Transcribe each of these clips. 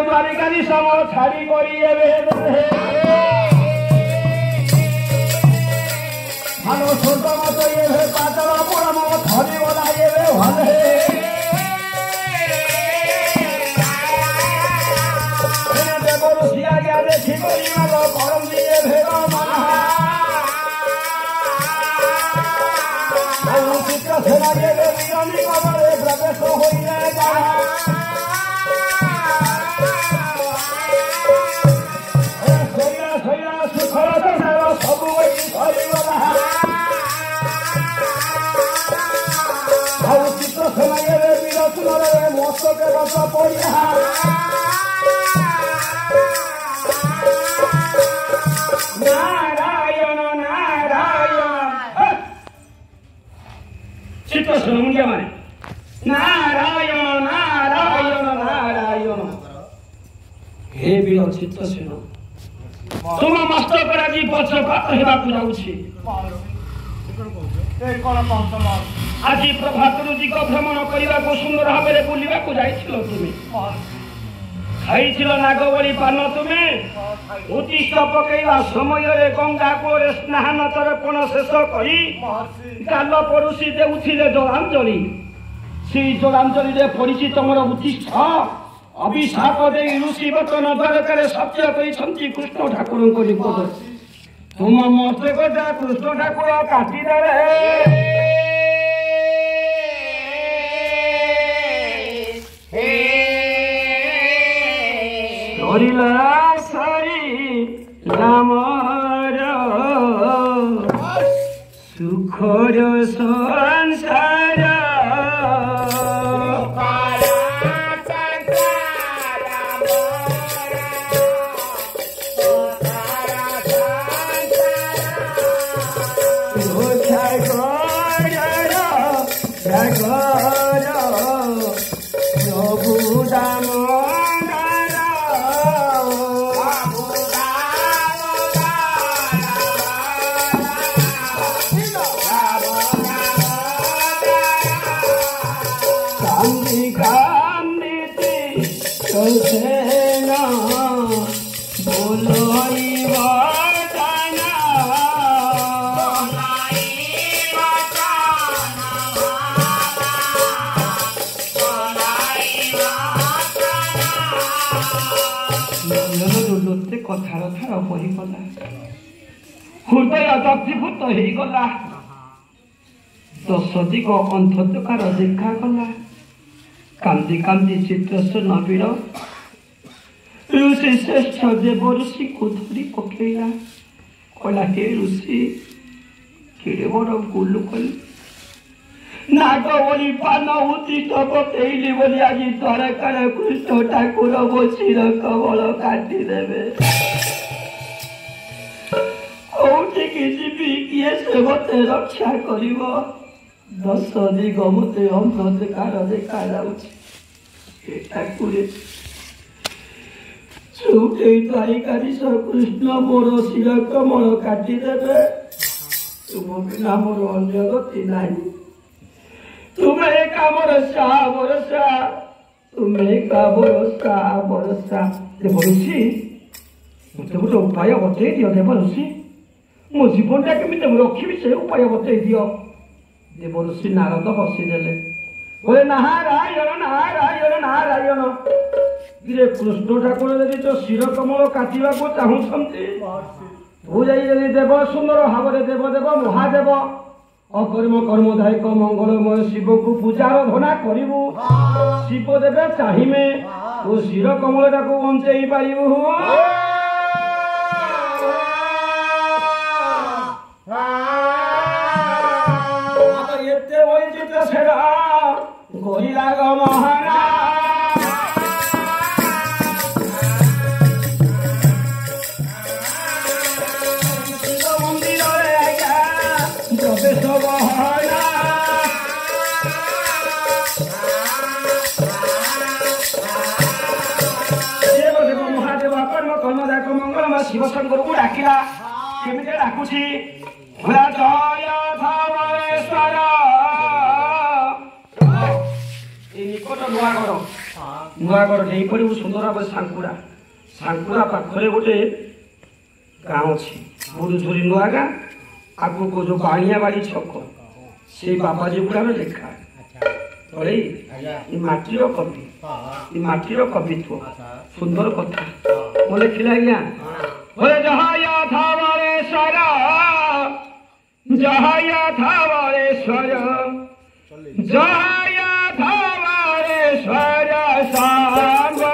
द्वारिकाधी सम छाड़ी करिए भालो छोट मत ये पातल पड़म धरी बोलाइए भले देव ऋषिया गया देखी करम दिए भेद मना चित्र सेना के वीरनी कबरे प्रवेश हो नारायण नारायण चित्त मुंडिया माने नारायण नारायण नारायण हे वीर चित्त तुम मस्तक आज पक्षपात हेबाकू जाउछि आज प्रभात रुचिक भ्रमण करने को सुंदर भाव में बुलवा को जाइथिलो तुमे खाइथिल नागवली पान तुमे उद्दिष्ट पकईवा समय रे गंगा कोरे स्नान तर्पण शेष करी गाल परुषी देउथिले जलांजलि से जलांजलि रे पड़िछि तमर उद्दिष्ट अभिशाप दे ऋषि वचन द्वारकारे सत्य करिसंति कृष्ण ठाकुर को निकट तुम मस्तक जा कृष्ण ठाकुर काटी दे सारी रामर सुखर संसार प्रभु दाम कथार थार पड़गला हृदय दग्धीभूत होगला दश दिग अंधकार देखागला कांदी कांदी चित्र नबीर ऋषि श्रेष्ठ देव ऋषि को धरी पकेला कहला हे ऋषि केड़े बड़ गुल कली नागवली पान उद्दिष्ट पकईली बोली आज द्वारकार कृष्ण ठाकुर बसीर कबल काटिदेवे कौटिकी जीवी किए से मते रक्षा करिव दश दिग मते अंधकार देखा जाउछि ठाकुरे चौटे द्वारिकाधीश कृष्ण मोर शिर कमल काटिदेवे तुम बिना मोर अन्य गति नहीं तुम्हें का भरोसा भरोसा तुम्हें का भरोसा भरोसा देव ऋषि मत गोटे उपाय बतई दियो देव ऋषि मो जीवनटा केमी रखी से उपाय बतई दियो देव ऋषि नारद हसीदेले बोले नारायण नारायण नारायण गिरे कृष्ण ठाकुर यदि तो शिर कमल काटिबा को चाहूछंती तू जाई यदि देव सुंदर भाव में देव देव महादेव अकर्म कर्मदायक मंगलमय शिव को पूजार धना करू शिव देवे चाहिए तो शिर कमलटा को बंचई पारू एते वैचित्र सेरा गोरिला ग महारा शिव शंकर को डाकिला केमी डाकुची जय धवलेश्वर निकट नुआगढ़ ନୂଆଗଡ଼ ଡେଇଁପଡ଼ିବୁ ସୁନ୍ଦର ଭାବରେ ସାଙ୍କୁଡ଼ା ସାଙ୍କୁଡ଼ା ପାଖରେ ଗୋଟେ ଗାଁ ଅଛି ବୁରୁଝୁରି ନୂଆ ଗାଁ ଆଗକୁ ଯୋଉ ବାଣିଆ ବାଡ଼ି ଛକ ସେଇ ବାବାଜୀ ଗୁଡ଼ାର ଲେଖା ତଳେ ଏ ମାଟିର କବି ଏ ମାଟିର କବିତ୍ୱ ସୁନ୍ଦର କଥା ମୁଁ ଲେଖିଲା ଆଜ୍ଞା ଜହାୟା ଧାବଳେଶ୍ୱର ଜହାୟା ଧାବଳେଶ୍ୱର ଜହାୟା ଧାବଳେଶ୍ୱର ସାଙ୍ଗ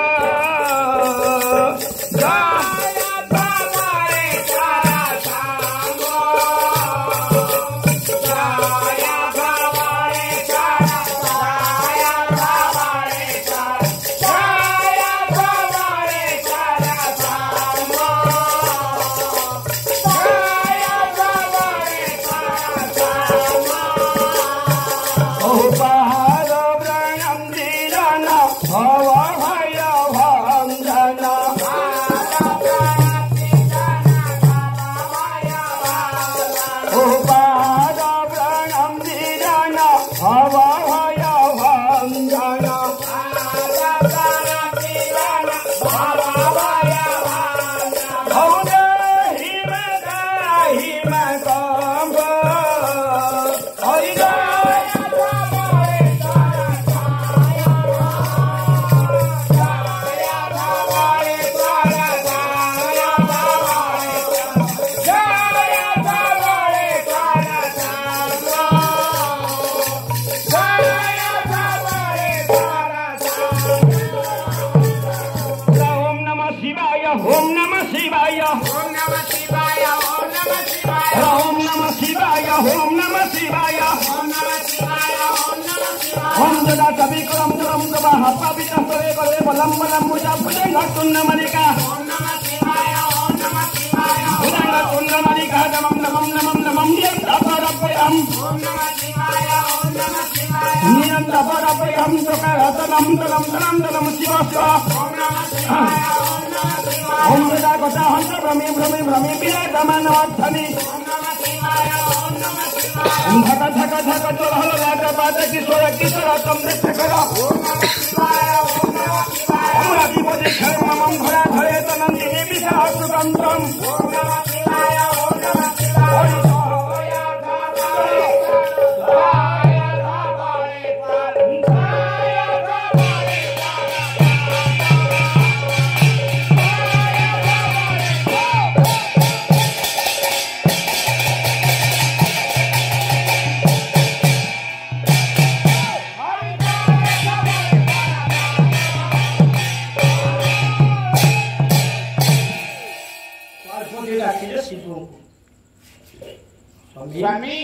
स्वामी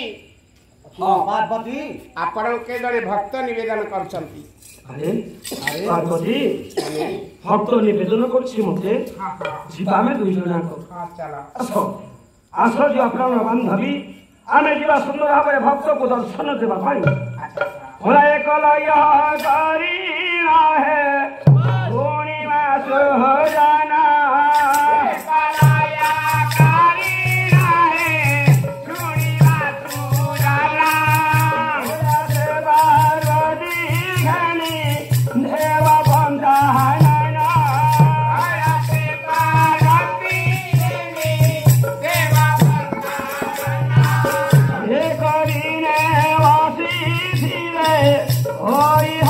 पार्वती आपण के जड़े भक्त निवेदन कर पार्वती भक्त निवेदन करते जीवा में दुई जन आस आस जो आप बांधवी आम जा सुंदर भाव भक्त को दर्शन देवाई है पूर्णिमा सुहाना Oh,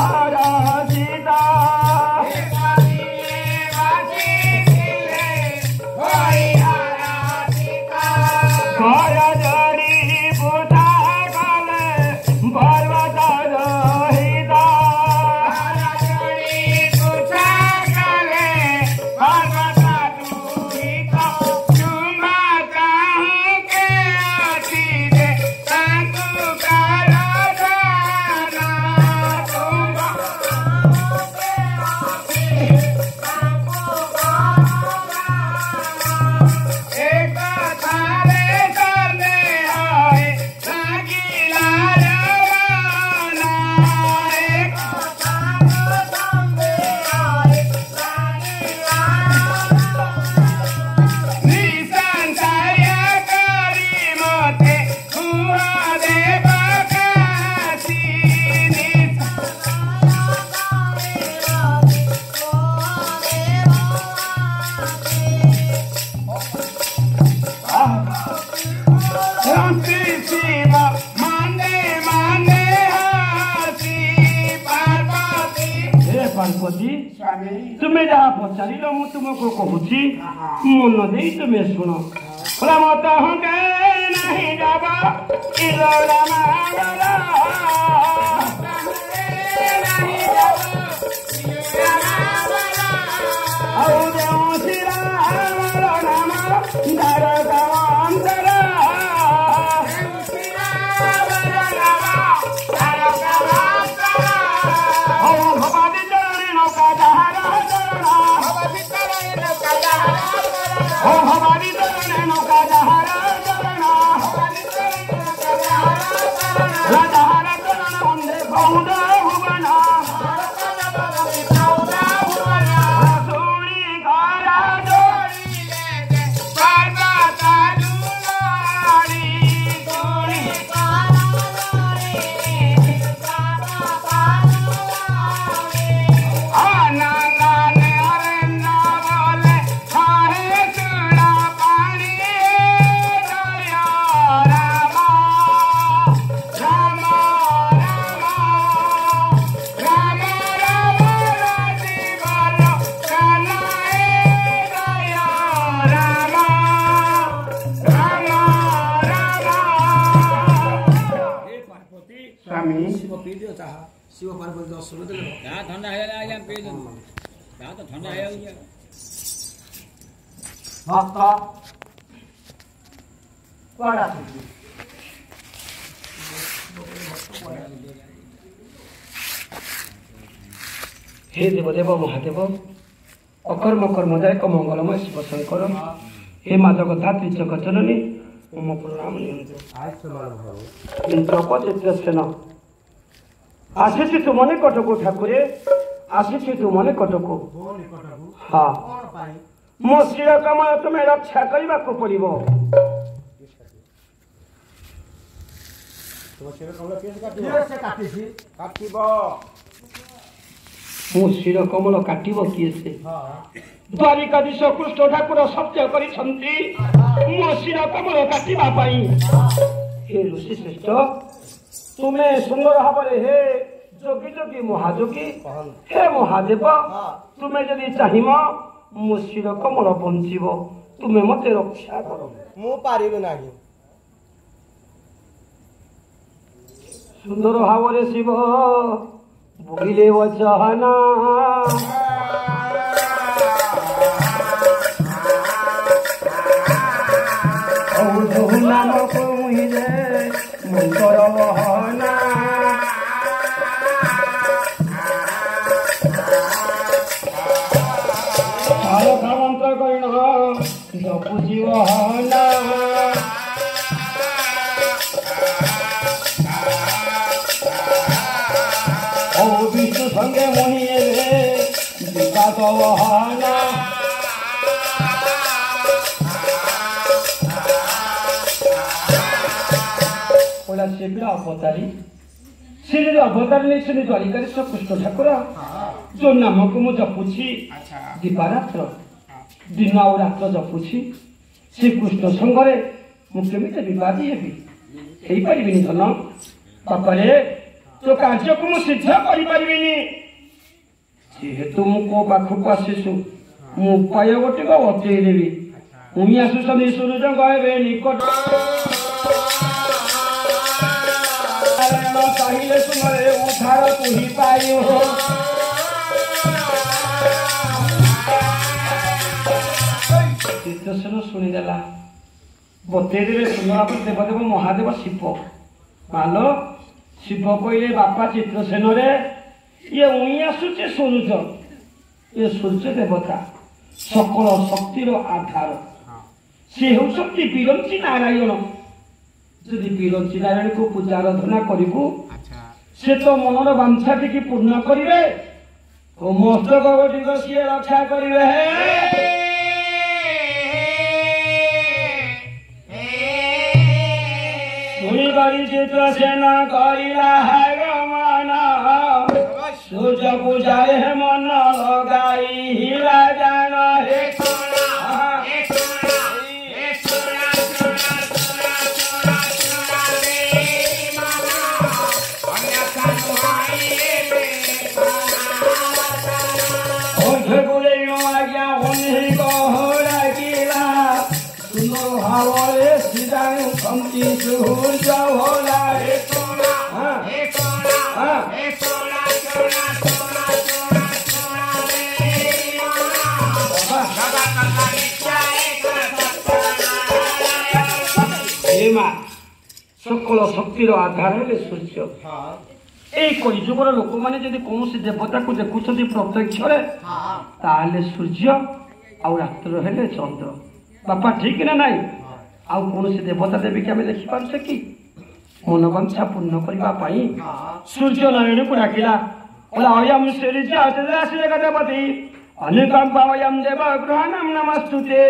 पार्वती स्वामी तुम्हें जहाँ पचारि मु तुमको कहूची मन दे तुम्हें सुन प्रमत हंके नहीं जाबा शिव पार्वती दर्शन देले ठंडा है आज्ञा पे तो ठंडा है भक्त पड़ा हे देवदेव महादेव अकर्म कर्मदायक मंगलमय शिव शंकर हे माधव धात्री जगजननी मम प्रणाम इंद्रक चित्रसेन आसी तुम निकटको ठाकुरे आसी तुम निकटको हाँ मो शिर कमल तुम्हें रक्षा करने को पड़ो मो शिर कमल काटब किए से द्वारिकाधीश कृष्ण ठाकुर सत्य कर मो शिर कमल काटापी हे ऋषि श्रेष्ठ तुम्हें सुंदर भाव हे जोगी जोगी महाजोगी हे महादेव तुम्हें जदि चाहिम मो शिर कमल बंचब तुम्हें मत रक्षा कर सुंदर भाव शिव बोले वचना नामक मुहिले मंत्र बहना मंत्र कर्ण जपुजी बहना विष्णु संगे मुहिए विकास बहना शीघ्र अवतारी श्री अवतारी श्री द्वारिकाधीश कृष्ण ठाकुर जो नाम को मुझे जपुची दीपारात्र दिन आउ रात जपुची श्रीकृष्ण संगे मुझे विवादी हेबी पारि धन पापरे तो कार्य को मुझे सिद्ध करें जेहेतु मो पाखक आसीसु मु उपाय गोटे बतईदेवी मुई आसुच्च सूर्य कहबे निकट चाहिए तुम्हारे उद्धार तु ही पाइयो चित्रसेन शुणीदेला बतईदेवे सुंदर देवदेव महादेव शिव मालो शिव कहले बापा चित्रसेन रे ये उई आसुचे शुणुच ये सूर्य देवता सकल शक्तिर आधार सी होती बिरंची नारायण जदि बिरंची नारायण को पूजा आराधना करू से तो मनर बांछा टी पूर्ण करेंगे तो मस्तक गोटिक सी रक्षा करेंगे शुणी चित्रसेन करिला गमन सूर्य पूजारे मन लगाई हिला जान हे ଆଜ୍ଞା ଅନେକ ଲାଗିଲା ସୁନ୍ଦର ଭାବରେ ସିଧାଉଛନ୍ତି ସୂର୍ଯ୍ୟ ଭୋଲା सकल शक्तिर आधार है सूर्य এই কলিযুগর লোকমানে যদি কৌশি দেবতাকে দেখুছেন প্রত্যক্ষরে তাহলে সূর্য আর রাত্র হেলে চন্দ্র বাপা ঠিক না নাই আর কৌশি দেবতা দেবীকে আমি দেখি পারছে কি মনোবাঞ্ছা পূর্ণ করা সূর্য নারায়ণকে ডাকিলা বলা অয়ম সূর্য দেবতী অনুকম্প অয়ম দেব গ্রহণম নমস্তুতে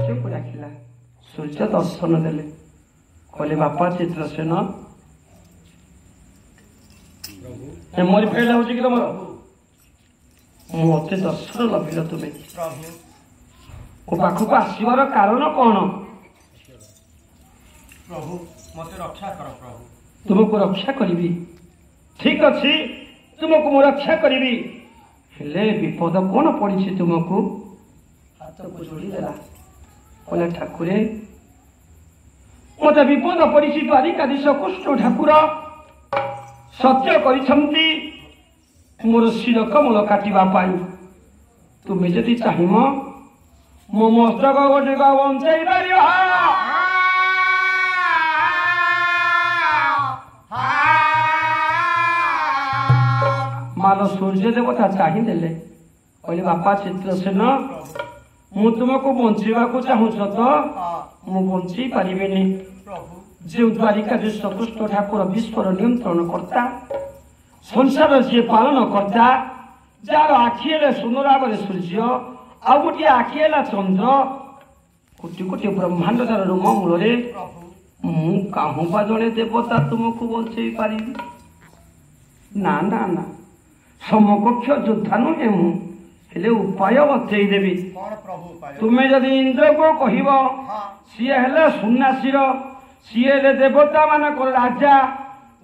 সূর্যকে ডাকিলা সূর্য দর্শন দেলে कहले बापा चित्रसेन मोरी फेल हो कि तुम मत दर्शन लभिल तुम्हें ओ पाखक आसवर कारण कौन प्रभु मत रक्षा कर प्रभु तुमको रक्षा करी ठीक अच्छी तुमको मु रक्षा करी हेले विपद कौन पड़ी तुमको हाथ को जोड़ी देला कहले ठाकुरे मत विपद पड़ी द्वारिकाधीश कृष्ण ठाकुर सत्य करिछंती मोर शिर कमल काटिबा पाई तुम्हें जदि चाहिम मो मस्तक गोटे बंचाई पार माल सूर्य देवता चाहिए कहले बापा चित्रसेन मु तुमको बंचेवा चाहूच तो मु बंची पारिबेनी जो द्वारिकाधीश कृष्ण ठाकुर विश्वर नियंत्रण करता संसार जी पालन करता जार आखिले सुंदर सूर्य आ गोटे आखिला चंद्र कोटि कोटि ब्रह्मांड तार रोम मूल मुँह जड़े देवता तुमको बंचे पारि ना ना ना समकक्ष योद्धा नुहे मुझे उपाय बतईदेवी तुम्हें जदि इंद्र को कह सी है सुन्नासीर सी है देवता मानक राजा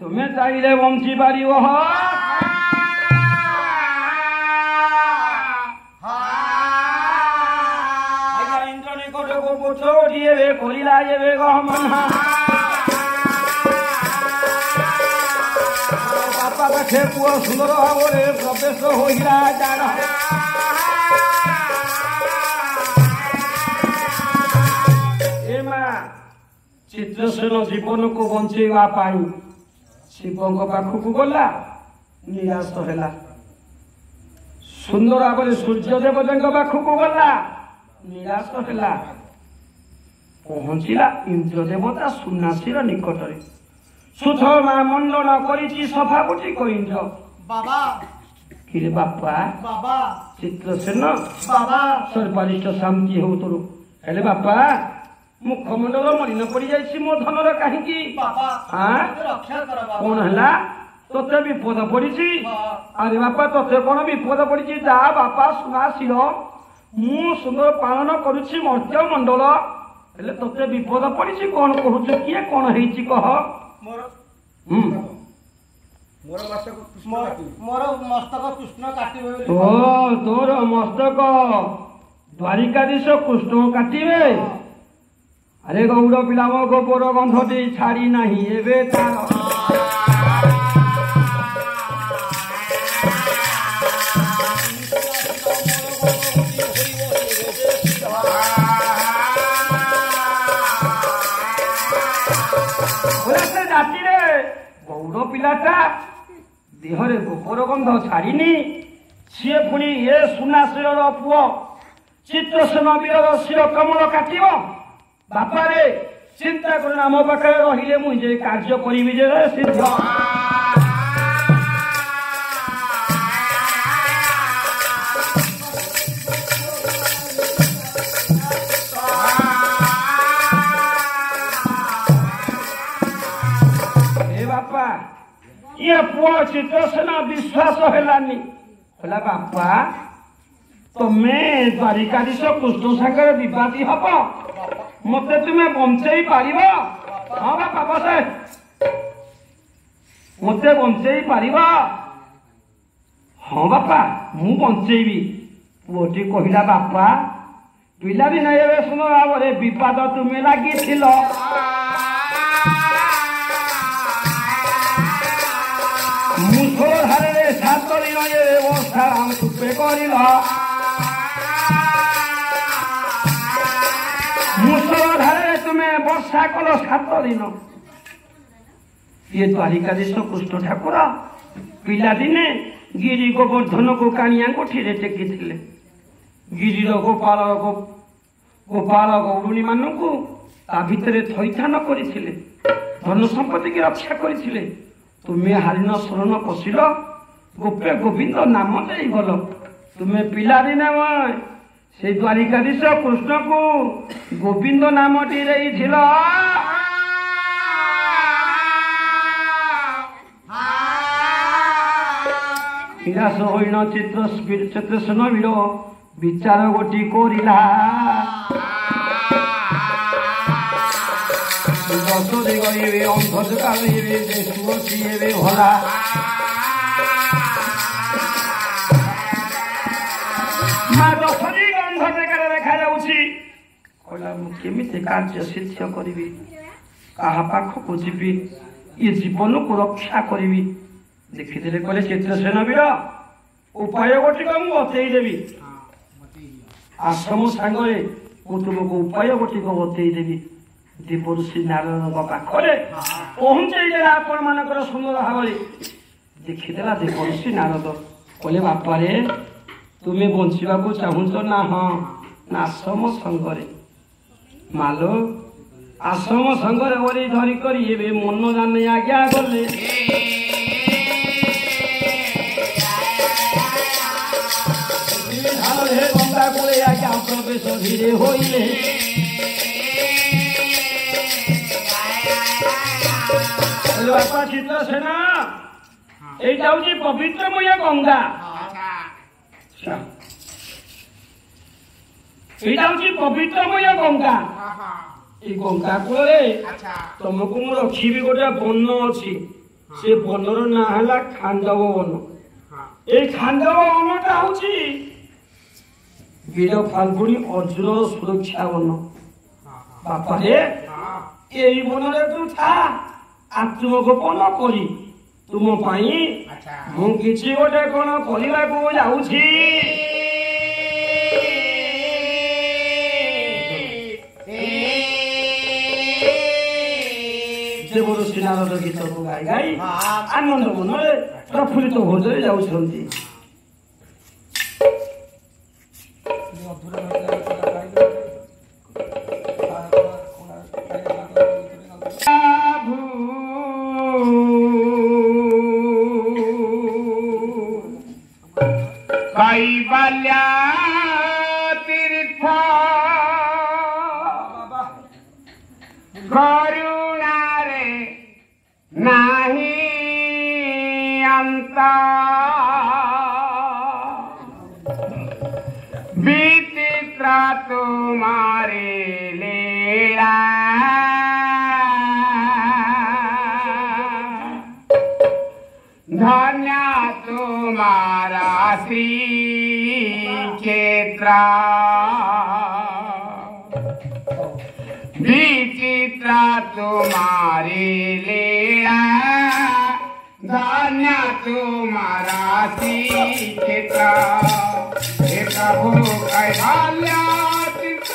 तुम्हें चाहिए बंची पार इंद्र निकट को पोछे कहला बापा पाखे पुओ सुंदर भाव प्रवेश होइला जान चित्रसेन जीवन को बंचेवा शिव पाखक गला निराश है सुंदर भाव सूर्य देवता पाखक गला निराश है पहुंचला इंद्र देवता सुन्नासीर निकट सुथमा मंडन कर सफा गुटी इंद्र बाबा कि बापा बाबा चित्रसेन बाबा सर्वरिष्ठ शांति हो तोर हेले बापा मुखमंडल मलिन पड़ जाइए मो धनर कहीं कौन है तोते विपद पड़ी अरे बापा तोते कौन विपद पड़ी जा बापा सुनासीर मु सुंदर पालन करुच्ची मर्त्य मंडल हेले तोते विपद पड़ी कौन कहु किए कौन है कह मोर मस्तक कृष्ण काटे तोर मस्तक द्वारिकाधीश कृष्ण काटे अरे गौड़ पिला मो गोबर गंधटी छाड़ी नहीं एबे तार जाति रे गौड़ पिलाटा देहरे गोबर गंध छाड़नी सी पुणी ये सुनाशीर पुओ चित्रसेन वीर शिर कमल काटिब बापा रे चिंता करना मो पाखे रहिले मुझे कार्य करी सिद्ध बापा ये पुओ चित्रसेन विश्वास हेलानी बोला बापा तुम्हें द्वारिकाधीश कृष्ण सागर विवादी हम मत तुम्हें बंचई पार हाँ बापा बस मत बंचई पार हाँ बापा मु बंचेबी पुओटी कहला बापा पिलादिन ए सुन भाव विवाद तुमे लगी मुसर हारे 7 दिन व्यवस्था तुपे कर मुसर हारे तुम्हें वर्षा कल 7 दिन ये द्वारिकाधीश कृष्ण ठाकुर पिलादिने गिरी गोवर्धन को कानिया गोठी टेकी गिरीर गोपाल गौरुणी मानू ता भितर थैथान करते धन संपत्ति की रक्षा करते तुम्हें हारिन शरण पशिल गोपे गोविंद नाम दे गल तुम्हें पिलादिने से द्वारिकाधीश कृष्ण को गोविंद नाम टी निराश होइन चित्रसेन वीर विचार गोटी कोरिला दश दिगरे अंधकार भला माँ 10 दिग अंधकार देखा कहला मुझे कार्य सिद्ध करी क्या पाखक जी ये जीवन को रक्षा करी देखिले कहले चित्रसेन वीर उपाय गोटी को बतईदेवी आश्रम सांगे तुमको उपाय गोटी को बतईदेवी देवऋषि नारायण पाखे पहुंचे आपण मानकर सुंदर भाव देखीदेला देवऋषि नारद कहले बापा रे तुम्हें बंचा चाहूच ना हाँ ना आश्रम संगे मालो आश्रम संगे धरिक मन जाने आज्ञा गले गंगा कूले आज्ञा प्रवेश धीरे होइले बापा चित्रसेन এইটা হচ্ছে পবিত্রময় গঙ্গা এইটা হচ্ছে পবিত্রময় গঙ্গা এই গঙ্গা কূলে তোমাকে মু রখিবি গোটে বন ଅଛି ସେ বনর না ହେଲା খান্ডব বন এই খান্ডব বনটা হচ্ছে वीर फाल्गुनी अर्जुन सुरक्षा वन बापा रे यही वन तू था आत्मगोपन करी तुम मुझे गोटे कौन करने को जाऊँगी देवऋषि नारद गीत को गाई गाई आनंद मन प्रफुल्लित हो जाऊँगी कैवल्या तीर्थ करुणा रे नाही अंत विचित्र तुम्हारे लीला धन्य तुम्हारा श्री क्षेत्र विचित्र तुम्हारी लीला धन्य तुम्हारा श्री क्षेत्र हे प्रभु कैवल्य तीर्थ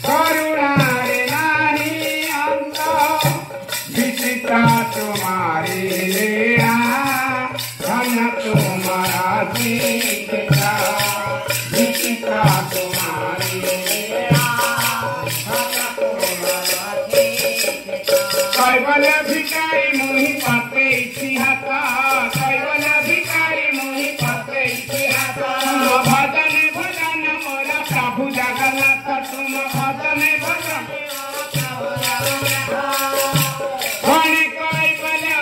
करुणा रे नाही अंत विचित्र तुम्हारी लीला धन्य तुम्हारा श्री क्षेत्र विचित्र तुम्हारी लीला धन्य तुम्हारा श्री क्षेत्र कैवल्य भिखारी मुहि पाते इतिहास कैवल्य भिखारी मुहि पाते इतिहास भजन भजन मोर प्रभु जगन्नाथ तुम भजन भजन कौन कैवल्य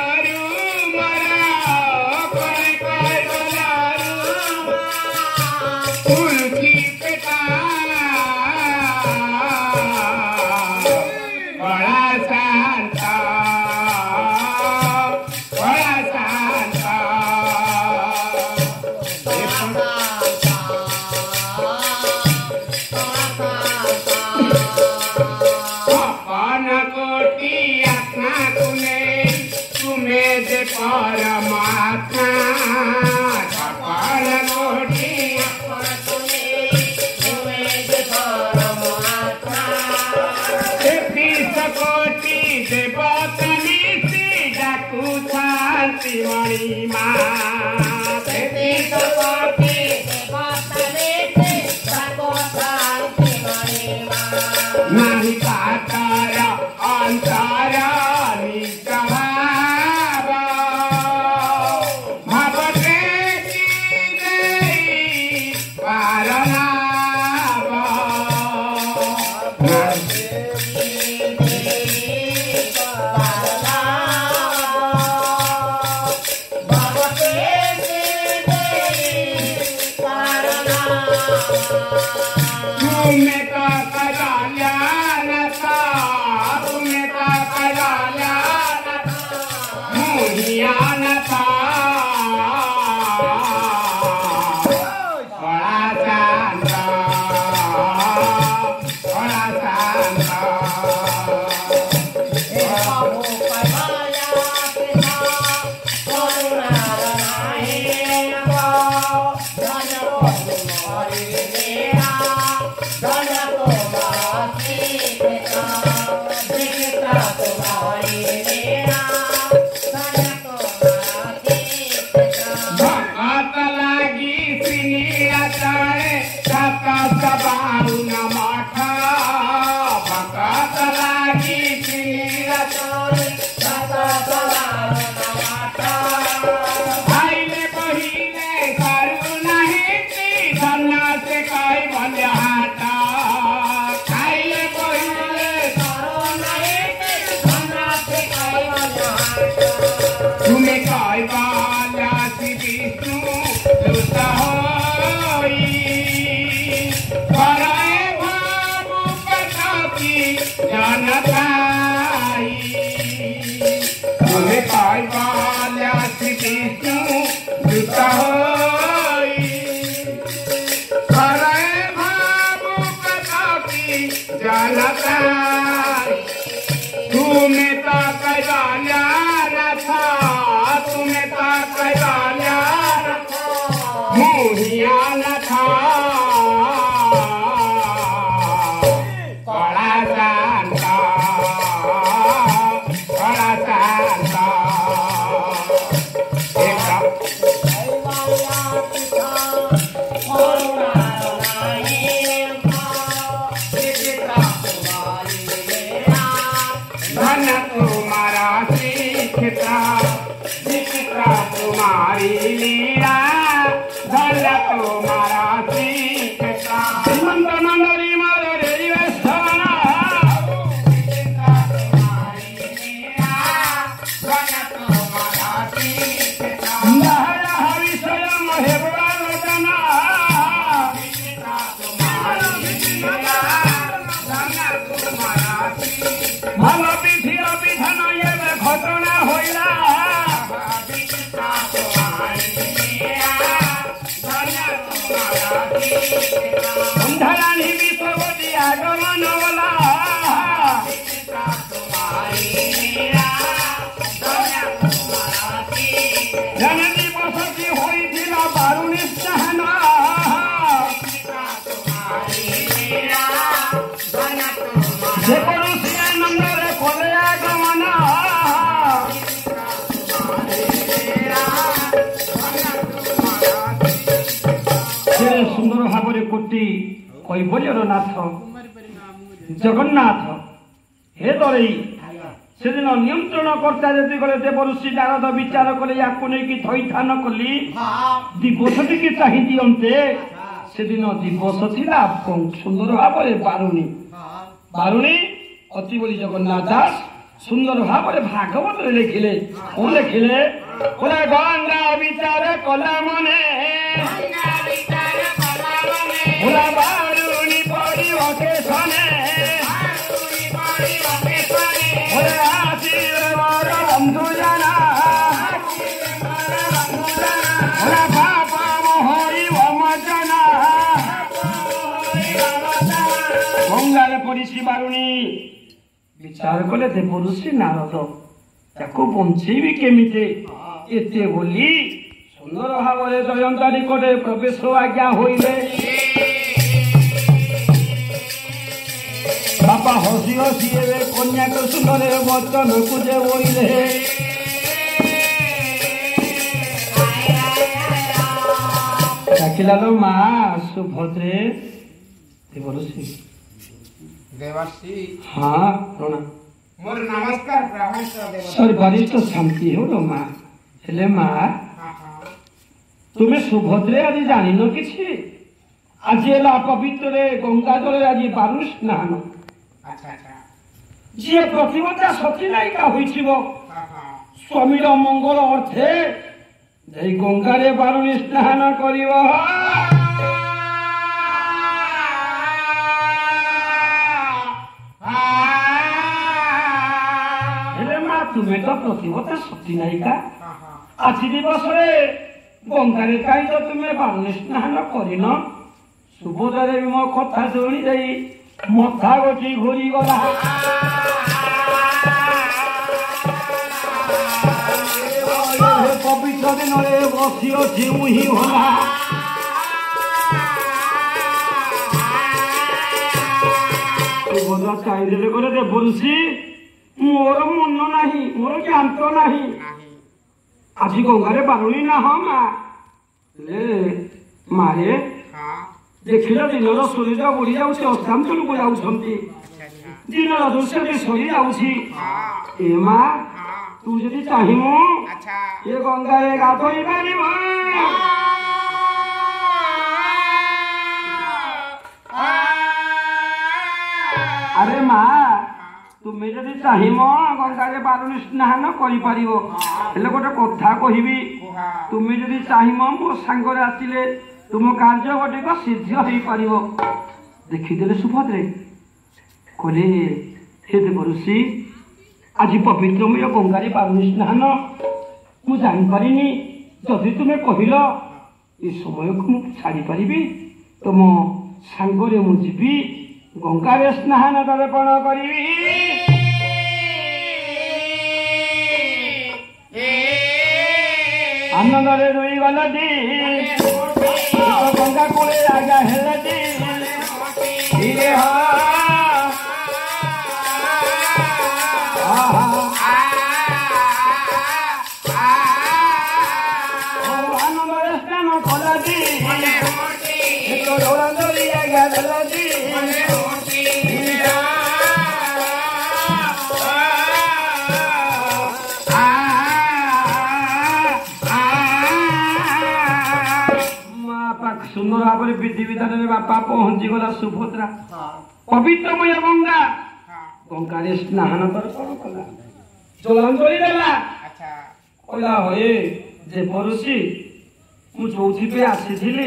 महिमा तेतीस कोटि नहीं पातर अंतर निजभाव भवते पारनाव तुम्हें तो कल्याण था तुम्हें तो कल्याण मुहियान था बड़ा शांत बड़ा शांत तुम्हें काय बाला विष्णु दुता होई कराए भावु कथापि जानताई तुम्हें काय बाला विष्णु दुता होई कराए भावु कथापि जानताई तुम्हें तो कल्याण था तुम्हें तो कल्याण मुहियान था बड़ा शांत बड़ा शांत धन तुम्हारा सीखता सीखता तुम्हारी लीला धन तुम्हारा सीखता मंद मंदरी मरे सवना सीखता तुम्हारी लीला धन तुम्हारा सीखता हरि स्वयं हे बड़ा रचना सीखता तुम्हारी लीला धन तुम्हारा ভাল বিধির বিধান এবে ঘটনা হইলা সন্ধ্যারানী বিশ্ববতী আগমন বলা জননী বসতি হয়েছিল বারুণী চাহনা যে কোনো নন্দরে কোলে আগমন সুন্দর ভাবে কোটি কৈবল্যর নাথ জগন্নাথ হে দরেই সেদিন নিয়ন্ত্রণ কর্তা যদি গলে দেবಋষি নারদ বিচার করে ইয়াকু নেইকি থইথান কলি দিবসটিকে চাহি দিয়ন্তে সেদিন দিবস ଥିଲା সুন্দর ভাবে বারুণী বারুণী অতি বলি জগন্নাথ দাস সুন্দর ভাবে ভাগবত লিখিলে ও লিখিলে কোলা গঙ্গা বিচার কলা মনে কোলা বারুণী পরিবকে সনে বন্ধু জানা পাপ মোহরি ভমজনা গঙ্গারে পড়িছি বারুণী বিচার কলে দেবঋষি নারদ তাকে বঞ্চেবি কেমিতে এতে বলি সুন্দর ভাবে জয়ন্তা নিকটে প্রবেশ আজ্ঞা হইলে বাপা হসি হসি এবে কন্যাকে সুন্দরের বচন খুঁজে বইলে ডাকিলা লো মা সুভদ্রে দেবর্ষি देवर्षि हाँ प्रणाम मोर नमस्कार प्रभु देवर्षि सर वरिष्ठ शांति हो लो माँ हेले माँ तुम्हें सुभद्रे आज जानी न किसी आज एला पवित्र गंगा जल आज बारु स्नान अच्छा अच्छा जी प्रतिवता सती नायिका होइछिबो स्वामीर मंगल अर्थे जय गंगारे बारु स्नान करिबो हेले माँ तुम्हें तो प्रतिवता सती नायिका आज दिवस गंगारे कहीं तो तुम्हें बारु स्नान करिन सुभद्रे मो कथा शुणी जाई मथा गोटी घूरी गला पवित्र दिन बसी अच्छी मुही भला सुभद्रा चाहिए करे देवऋषि मोर मन नहीं मोर ज्ञान तो नहीं आज गंगारे बारुणी ना हाँ मारे देखिल दिनर सूर्य बुड़ी जाऊँ अस्तांचल को जाऊँगी दिनर दृश्य भी सरी जाऊँगी ए माँ तू जदि चाहिमु ये गंगारे गाधोई पारिब अरे माँ तुम्हें जदि चाहिम गंगारे बारुणी स्नान कर गोटे कथा कहबी तुम्हें जदि चाहिम मो सांगरे आसिले तुम कार्य गुटिक सिद्ध हो पार देखीदे सुभद्रे कहले हे देवऋषि आज पवित्रमय गंगारे बारुणी स्नान मुझे जापारि जदि तुम्हें कहल ये समय को मुझे छाड़ी पारि तुम सांगरे मुझी गंगारे स्नान तर्पण करी आनंद रुई गलती गंगा कूले आज्ञा हेलती सुंदर भाव विधि विधान बापा पहुंची गला सुभद्रा पवित्रमय गंगा गंगारे स्नान तर्पण कला जलांजलि देला कहला हे देवऋषि मु जोथि आसी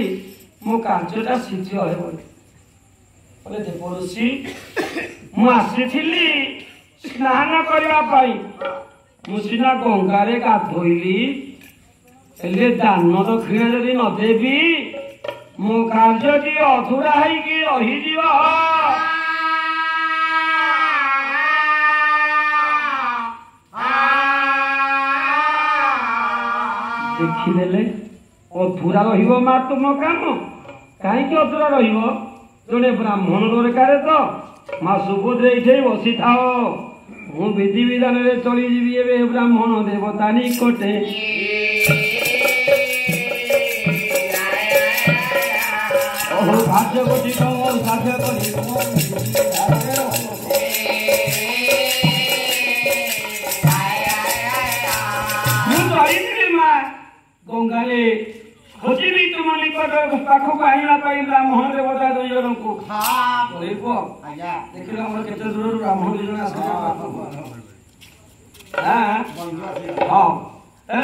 मो कार्यटा सिद्ध हे बोले देवऋषि मु आसी स्नान करने मु सीना गंगारे गाधोइली हेले दान दक्षिणा जदि न देवी मो कार्यटी अधूरा होगी रही देखीदे अधूरा रा तुम काम कहीं अधूरा रे ब्राह्मण दरकार तो माँ सुभद्रे ये बसी था मु विधि विधान चली जी ब्राह्मण देवता निकटे भाग्य गति साध्य गंगारे खोजी तुम निकट पाखक आना ब्राह्मण देवता दुई जन को देख के दूर ब्राह्मण दुई जन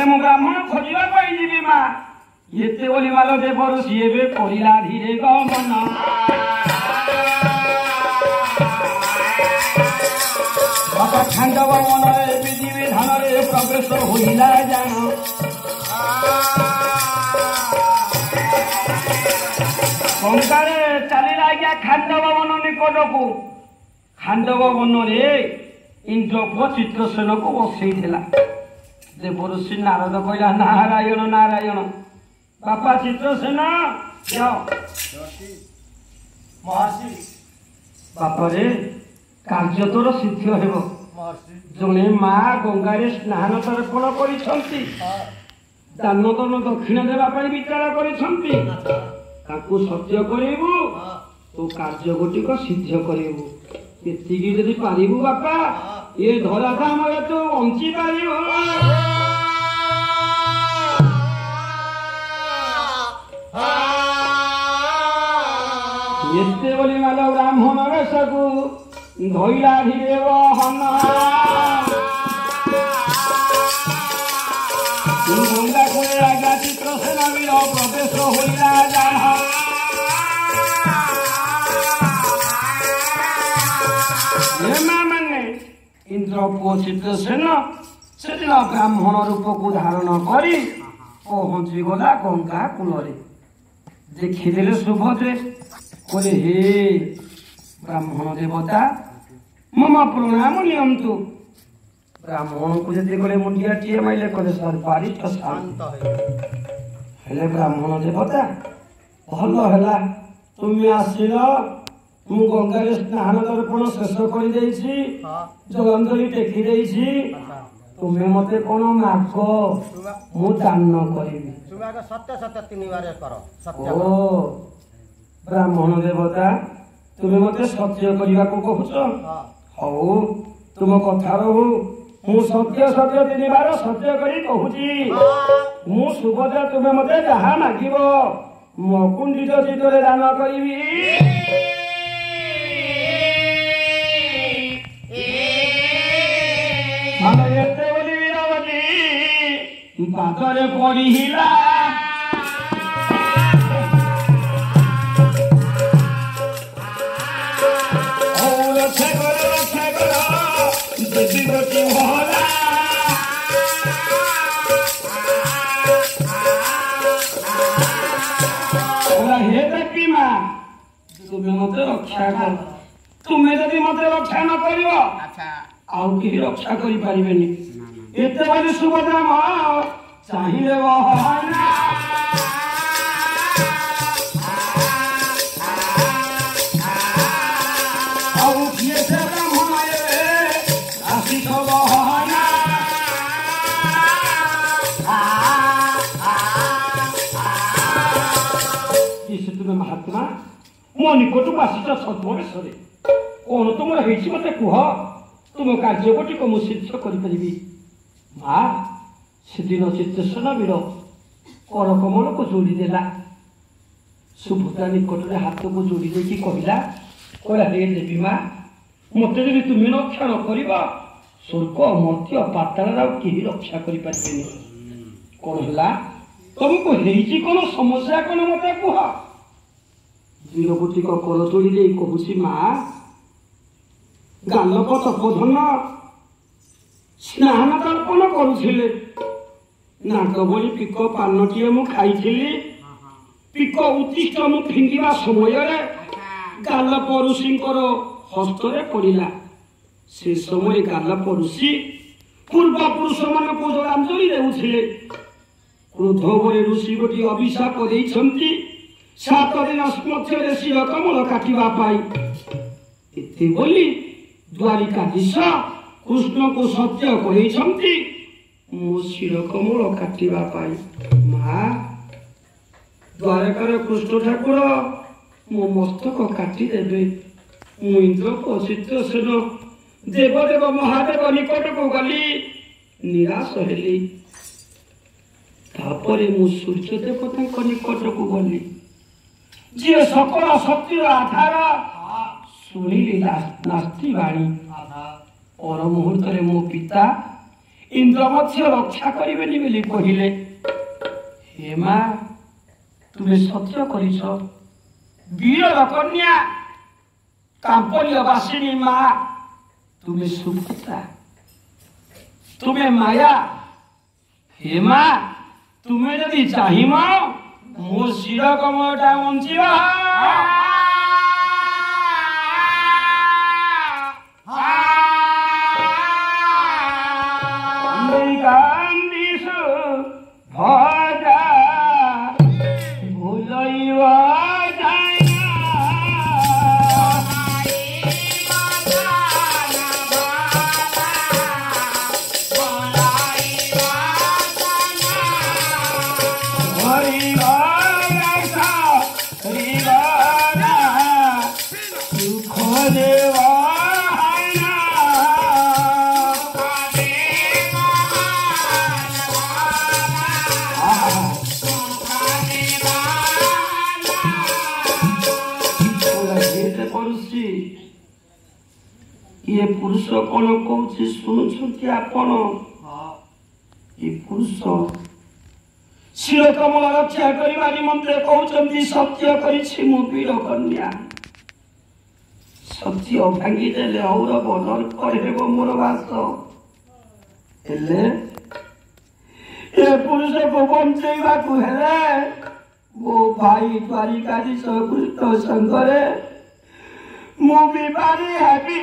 मु ब्राह्मण खोजा जी माँ ये बोली माल देवऋषि एवं करा धीरे गमन बापा खांडव मन विधि विधान प्रवेश होइला जान गंगारे चलला आज्ञा खांडव वन निकट को खांडव वन इंद्रपुर चित्रसेन को बसई देवऋषि नारद कहला नारायण नारायण बापा चित्रसेन महर्षि बापरे कार्य तोर सिद्ध हेब जड़े माँ गंगारे स्नान तर्पण कर ଦାନ ଦାନ ଦକ୍ଷିଣ ଦେବା ପାଇଁ ବିଚାର କରିଛନ୍ତି ତାକୁ ସତ୍ୟ କରେଇବୁ ତୋ କାର୍ଯ୍ୟ ଗୋଟିକ ସିଦ୍ଧ କରେଇବୁ ଏତିକି ଯଦି ପାରିବୁ ବାପା ଏ ଧରା ଧାମରେ ତୁ ବଞ୍ଚି ପାରିବୁ। ଏତେ ବୋଲି ମାଲ ବ୍ରାହ୍ମଣ ବେଶକୁ ଧଇଲା ଧୀରେ ବହନ ଗଙ୍ଗା କୂଳେ ଆଜ୍ଞା ଚିତ୍ରସେନ ବୀର ପ୍ରବେଶ ହୋଇଲା ଜାଣ ମାନେ ଇନ୍ଦ୍ର ପୁଅ ଚିତ୍ରସେନ ସେଦିନ ବ୍ରାହ୍ମଣ ରୂପକୁ ଧାରଣ କରି ପହଞ୍ଚିଗଲା ଗଙ୍ଗା କୂଳରେ ଦେଖିଦେଲେ ସୁଭଦ୍ରେ କହିଲେ ହେ ବ୍ରାହ୍ମଣ ଦେବତା ମମ ପ୍ରଣାମ ନିଅନ୍ତୁ। ବ୍ରାହ୍ମଣକୁ ଯେତେବେଳେ ମୁଣ୍ଡିଆଟିଏ ମାଇଲେ କହିଲେ ସର୍ବାରିଷ୍ଟ ଶାନ୍ତ ହେଲେ ବ୍ରାହ୍ମଣ ଦେବତା ଭଲ ହେଲା ତୁମେ ଆସିଲ ମୁଁ ଗଙ୍ଗାରେ ସ୍ନାନ ଦର୍ପଣ ଶେଷ କରିଦେଇଛି ଜଳଞ୍ଜଳି ଟେକି ଦେଇଛି ତୁମେ ମତେ କଣ ମାଗ ମୁଁ ଦାନ କରିବି। ଓ ବ୍ରାହ୍ମଣ ଦେବତା ତୁମେ ମତେ ସତ୍ୟ କରିବାକୁ କହୁଛ ହଉ ତୁମ କଥା ରହୁ ମୁଁ ସତ୍ୟ ସତ୍ୟ 3 ବାର ସତ୍ୟ କରି କହୁଛି ମୁଁ ସୁଭଦ୍ରା ତୁମେ ମତେ ଯାହା ମାଗିବ ମୋ କୁଣ୍ଡିତ ଚିତ୍ତରେ ଦାନ କରିବି। ଏତେ ବୋଲି ବୀରବତୀ ପାଦରେ ପଡ଼ିଲା हे देवी माँ तुम्हें मत रक्षा कर तुम्हें यदि मत रक्षा न कर आउ केही रक्षा करि परिबेनी एते बाली सुभद्रा माँ चाहिए बहना आउ किए से ब्राह्मण आसी तो बहना तुम्हें महात्मा मो निकट को आसी सद्वेशे कौन तुम मत कह तुम कार्य गोटिक मु सिद्ध करी माँ सेदिन चित्तसेन वीर कर कमल को जोड़ीदेला सुभद्रा निकट में हाथ को जोड़ी दे कहला हे देवी माँ मत जब तुम्हें रक्षा न कर स्वर्ग मध्य पाताल केही रक्षा करें कौन है तुमको कौन समस्या कौन मत कह वीरगोटिक कर जोड़ी दे कहूँ माँ गालक तपोधन स्नान तर्पण करुले नाग भली पिक पानटीए मु खाई पिक उद्दिष्ट मु फिंगा समय गाल पड़ोशींकर हस्तरे पड़ा से समय गाल पड़ोशी पूर्वपुरुष मान को जलांजलि देउथिले क्रोध बले ऋषि गोटे अभिशाप देइछंती 7 दिन मध्य शिव कमल काटिबा पाई एते बोली द्वारिकाधीश कृष्ण को सत्य कहिछंती मो शिर कमल काटिबा पाई माँ द्वारकार कृष्ण ठाकुर मो मस्तक काटी देबे मु इंद्र को चित्तसेन देवदेव महादेव निकट को गली निराश हेली तापरे मु सूर्य देवता निकट को गली जी सकल शक्तिर आधार शुणिली नास्ति वाणी पर मुहूर्त मो पिता इंद्र मध्य रक्षा करेनि बोली कहले हे माँ तुम्हें सत्य करिस वीर कन्या कांपल्यवासिनी माँ तुम्हें सुभद्रा तुम्हें माया हे माँ तुम्हें यदि चाहिम मो शिर कमलटा बंचिबा भजा भूलैवा ये पुरुष कौन कौन शुणुंट आपण ये पुरुष शिर कमल रक्षा करने निमंत्रे कहते सत्य कर कन्या सत्य भांगीदे औरव नर्क मोर बास ए पुरुष को बंचेवा मो भाई द्वारिकाधीश कृष्ण संगरे मु भी भारी हैप्पी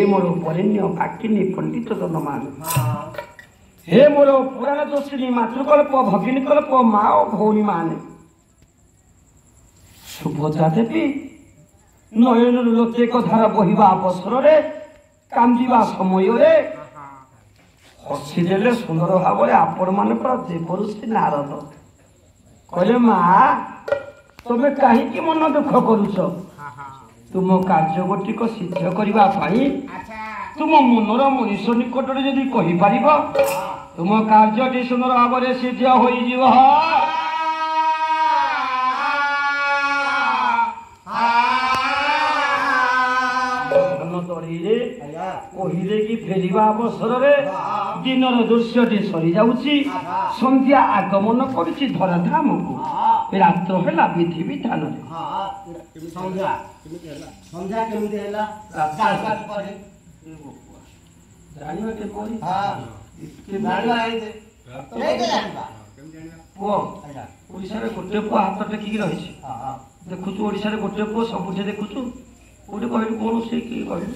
मोर बरेण्य पाकिनी पंडित जनमान हे मोर पुराण दोषिणी मातृकल्प भगिनीकल्प माँ और भौणी माने सुभद्रा देवी नयन लोते धारा बहिबा अवसर कांदिबा समय हसीदे सुंदर भाव आपण मान देवऋषि नारद कहले माँ तुम कहीं मन दुख करुच तुम कार्य गोटिक सिद्ध करने तुम मनर मनीष निकट जदि कहीपर तुम कार्य सुंदर भाव में सिद्ध हो कहिले कि फेरिबा अवसर दिनर दृश्यटी सरी जाउची संध्या आगमन करुची धराधाम को रात्र है विधि विधान ओडिशा गोटे पुआ हाथ टेकिक रही देखु ओडिशा गोटे पुआ सबुठे देखु कोटे कहलु कौन से कि कहलु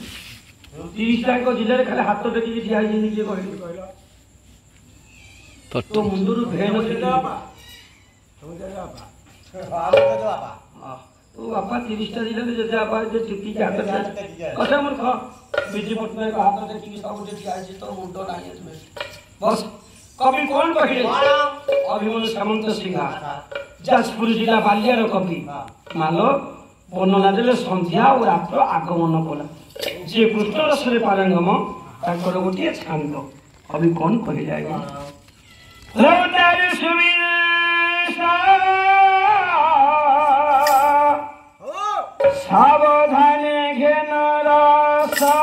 30 टाक जिले खाली हाथ टेकिक ठिया किए कहलु तो मुंडरू भेड़ बापा 30टा जिले जदि बापा चिकी हाथ कथा मूर्ख विजय पट्टनायक हाथ टेकिक सब ठिया तो मुंड ना बस कवि कौन कहले अभिमन्यु सामंत सिंह जाजपुर जिला बालियार कवि मालो वर्णना देले संध्या और रात्र आगमन कला जे कृष्ण रसरे पारंगम ताकर गोटे छांद कवि कौन कहले आगे सावधाने घेन रसा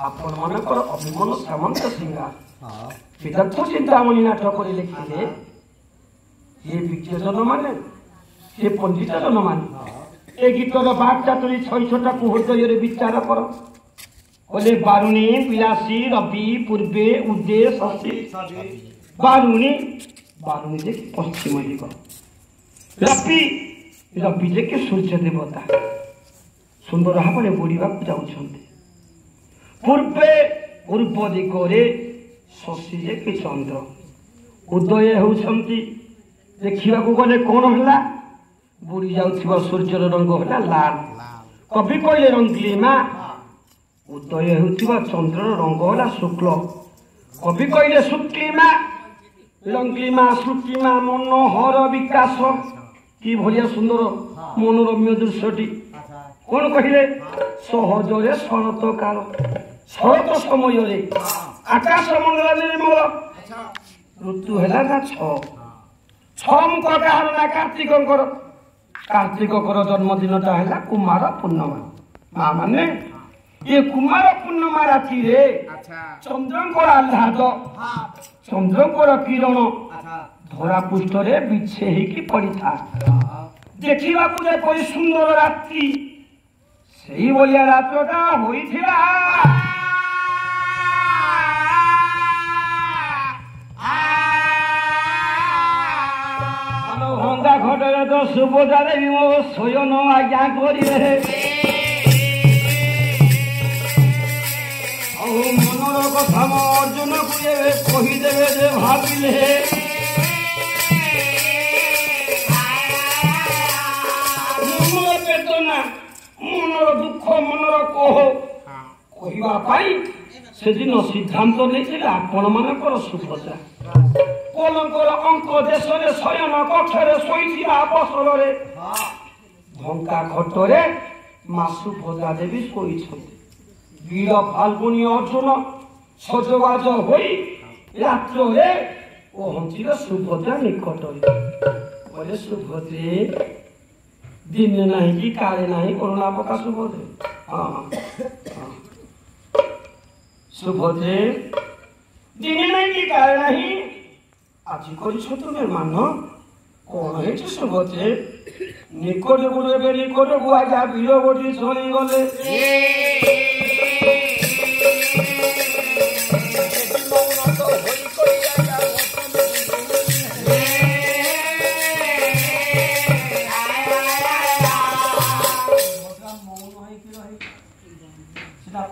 आपण मानकर अभिमन्यु सामंत सिंह विदग्ध चिंतामणि नाटक लिखिले ये विज्ञजन माने ये पंडित जन माने ए गीतर बार्ता तुरी छटा हृदय विचार कर बोले बारुणी विलासी रवि पूर्वे उदे शशि बारुणी बारुणी जे पश्चिम दिग रवि रवि जे कि सूर्य देवता सुंदर भाव बुड़ीवा जाऊँच पूर्वे पूर्व दिगरे शशि जे कि चंद्र उदय होती देखा गले कौन है बुड़ी जाऊँ सूर्यर रंग है लाल कवि कहले रंगलीमा उदय होता चंद्र रंग है शुक्ल कवि कहले शुक्लिमा रंगलीमा शुक्लिमा मनोहर विकास कि भाया सुंदर मनोरम्य दृश्यटी कौन कहले सहजरे शरत काल शरत समय आकाश मंडल निर्मल ऋतु है ना छकार ना कार्तिक कार्तिक जन्मदिन है कुमार पूर्णिमा माँ माने ये कुमार पूर्णिमा राति चंद्र आह्लाद चंद्र किरण धरा पृष्ठ बिछे पड़ी था देखा जेपरी सुंदर रात्रि से भाया रात्रटा होता भंगा घटरे तो सुभद्रा देवी मो शयन आज्ञा करे मनर कथा मो अर्जुन को कहीदेवे जे भाविले मनर चेतना मनर दुख मनर कोह कहवाई से दिन सिद्धांत नहीं आपण मानकर सुभद्रा कलंकर अंक देश शयन कक्षरे शोईथिबा अवसर ढंका घटरे माँ सुभद्रा देवी शोईछन्ति वीर फाल्गुनी अर्जुन सजबाज होई रात्रे पहुंचिल सुभद्रा निकटरे बोले सुभद्रे दिन नहीं कि काले नहीं करुणा पका सुभद्रे हाँ सुभद्रे दिन नहीं कि काले नहीं आज कर तुम्हें मान कौन है सुभद्रे निकट गुरु निकट को आजा वीर बोटी चली गले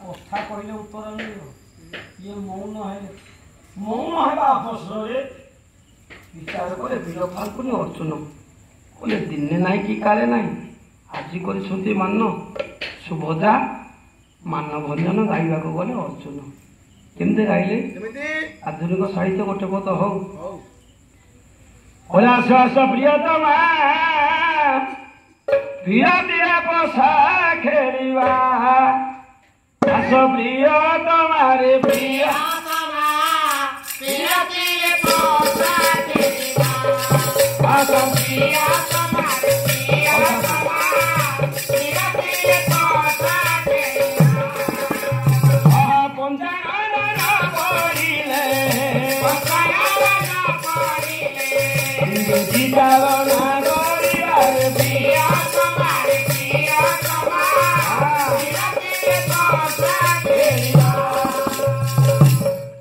कथा कहले उत्तर ये मौन है अवसर विचार करे वीर फाल्गुनी अर्जुन बोले दिने नाई कि काले नाई आज कर मान सुभद्रा मान भंजन गाइबा गले अर्जुन केमती गाइले आधुनिक साहित्य गोटे पद हो प्रियतमा प्रिय दिया बसा खेलिबा आस प्रियतमा रे प्रिय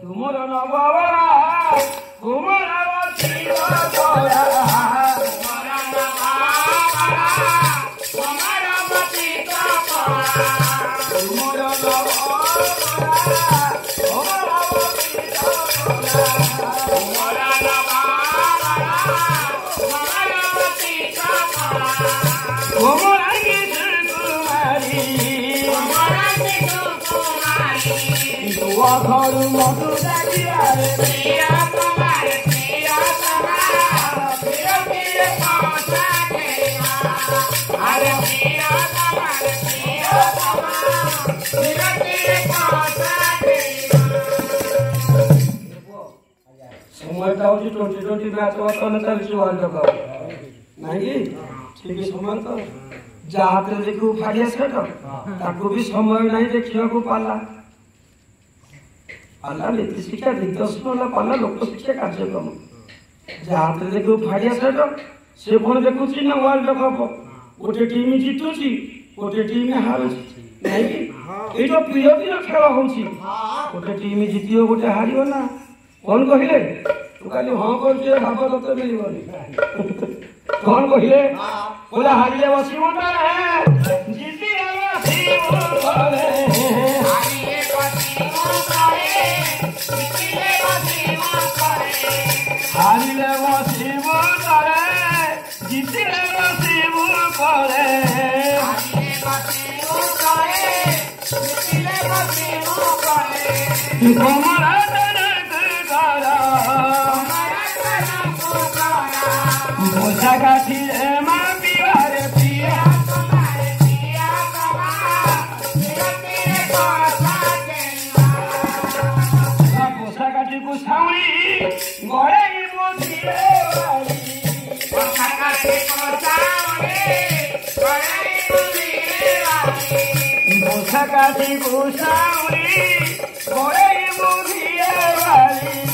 तुमर नवरा कुमार घर मधु সময়টা হচ্ছে 2020 ম্যাচ বর্তমানে চালিছে ওয়ার্ল্ড কাপ নাকি ঠিক সময় তো যা হাতে দেখু ফাড়িয়া সেট তাকে भी समय नहीं देखिବାକୁ पाला पाला नीति शिक्षा दिग्दर्शन पाला लोक शिक्षा कार्यक्रम ଯାହାତରେ ଦେଖିବୁ ଫାଡ଼ିଆ ସେଟ ସେ ପୁଣି ଦେଖୁଛି ନା ୱାର୍ଲଡ କପ୍ ଗୋଟେ ଟିମ୍ ଜିତୁଛି ଗୋଟେ ଟିମ୍ ହାରୁଛି ନାଇଁ କି ଏଇ ଯୋଉ ପ୍ରିୟ ଖେଳ ହଉଛି ଗୋଟେ ଟିମ୍ ଜିତିବ ଗୋଟେ ହାରିବ ନା କଣ କହିଲେ ତୁ ଖାଲି ହଁ କରୁଛୁ ଭାବ ତତେ ମିଳିବନି କଣ କହିଲେ ବୋଲେ ହାରିଲେ ବସିବ ନା ଜିତିଲେ ବସିବ ତଳେ ହାରିଲେ ବସିବ ତଳେ ଜିତିଲେ ବସିବ ପରେ ବୋଝା କାଠିରେ ମା ପିଆରେ ପିଆ ବୋଝା କାଠିକୁ ସାଉଳି ଗଳେଇ ବୋଝିରେ ବୋଝା କାଠିକୁ ସାଉଳି ଗଳେଇ ବୋଝିରେ ବାଲି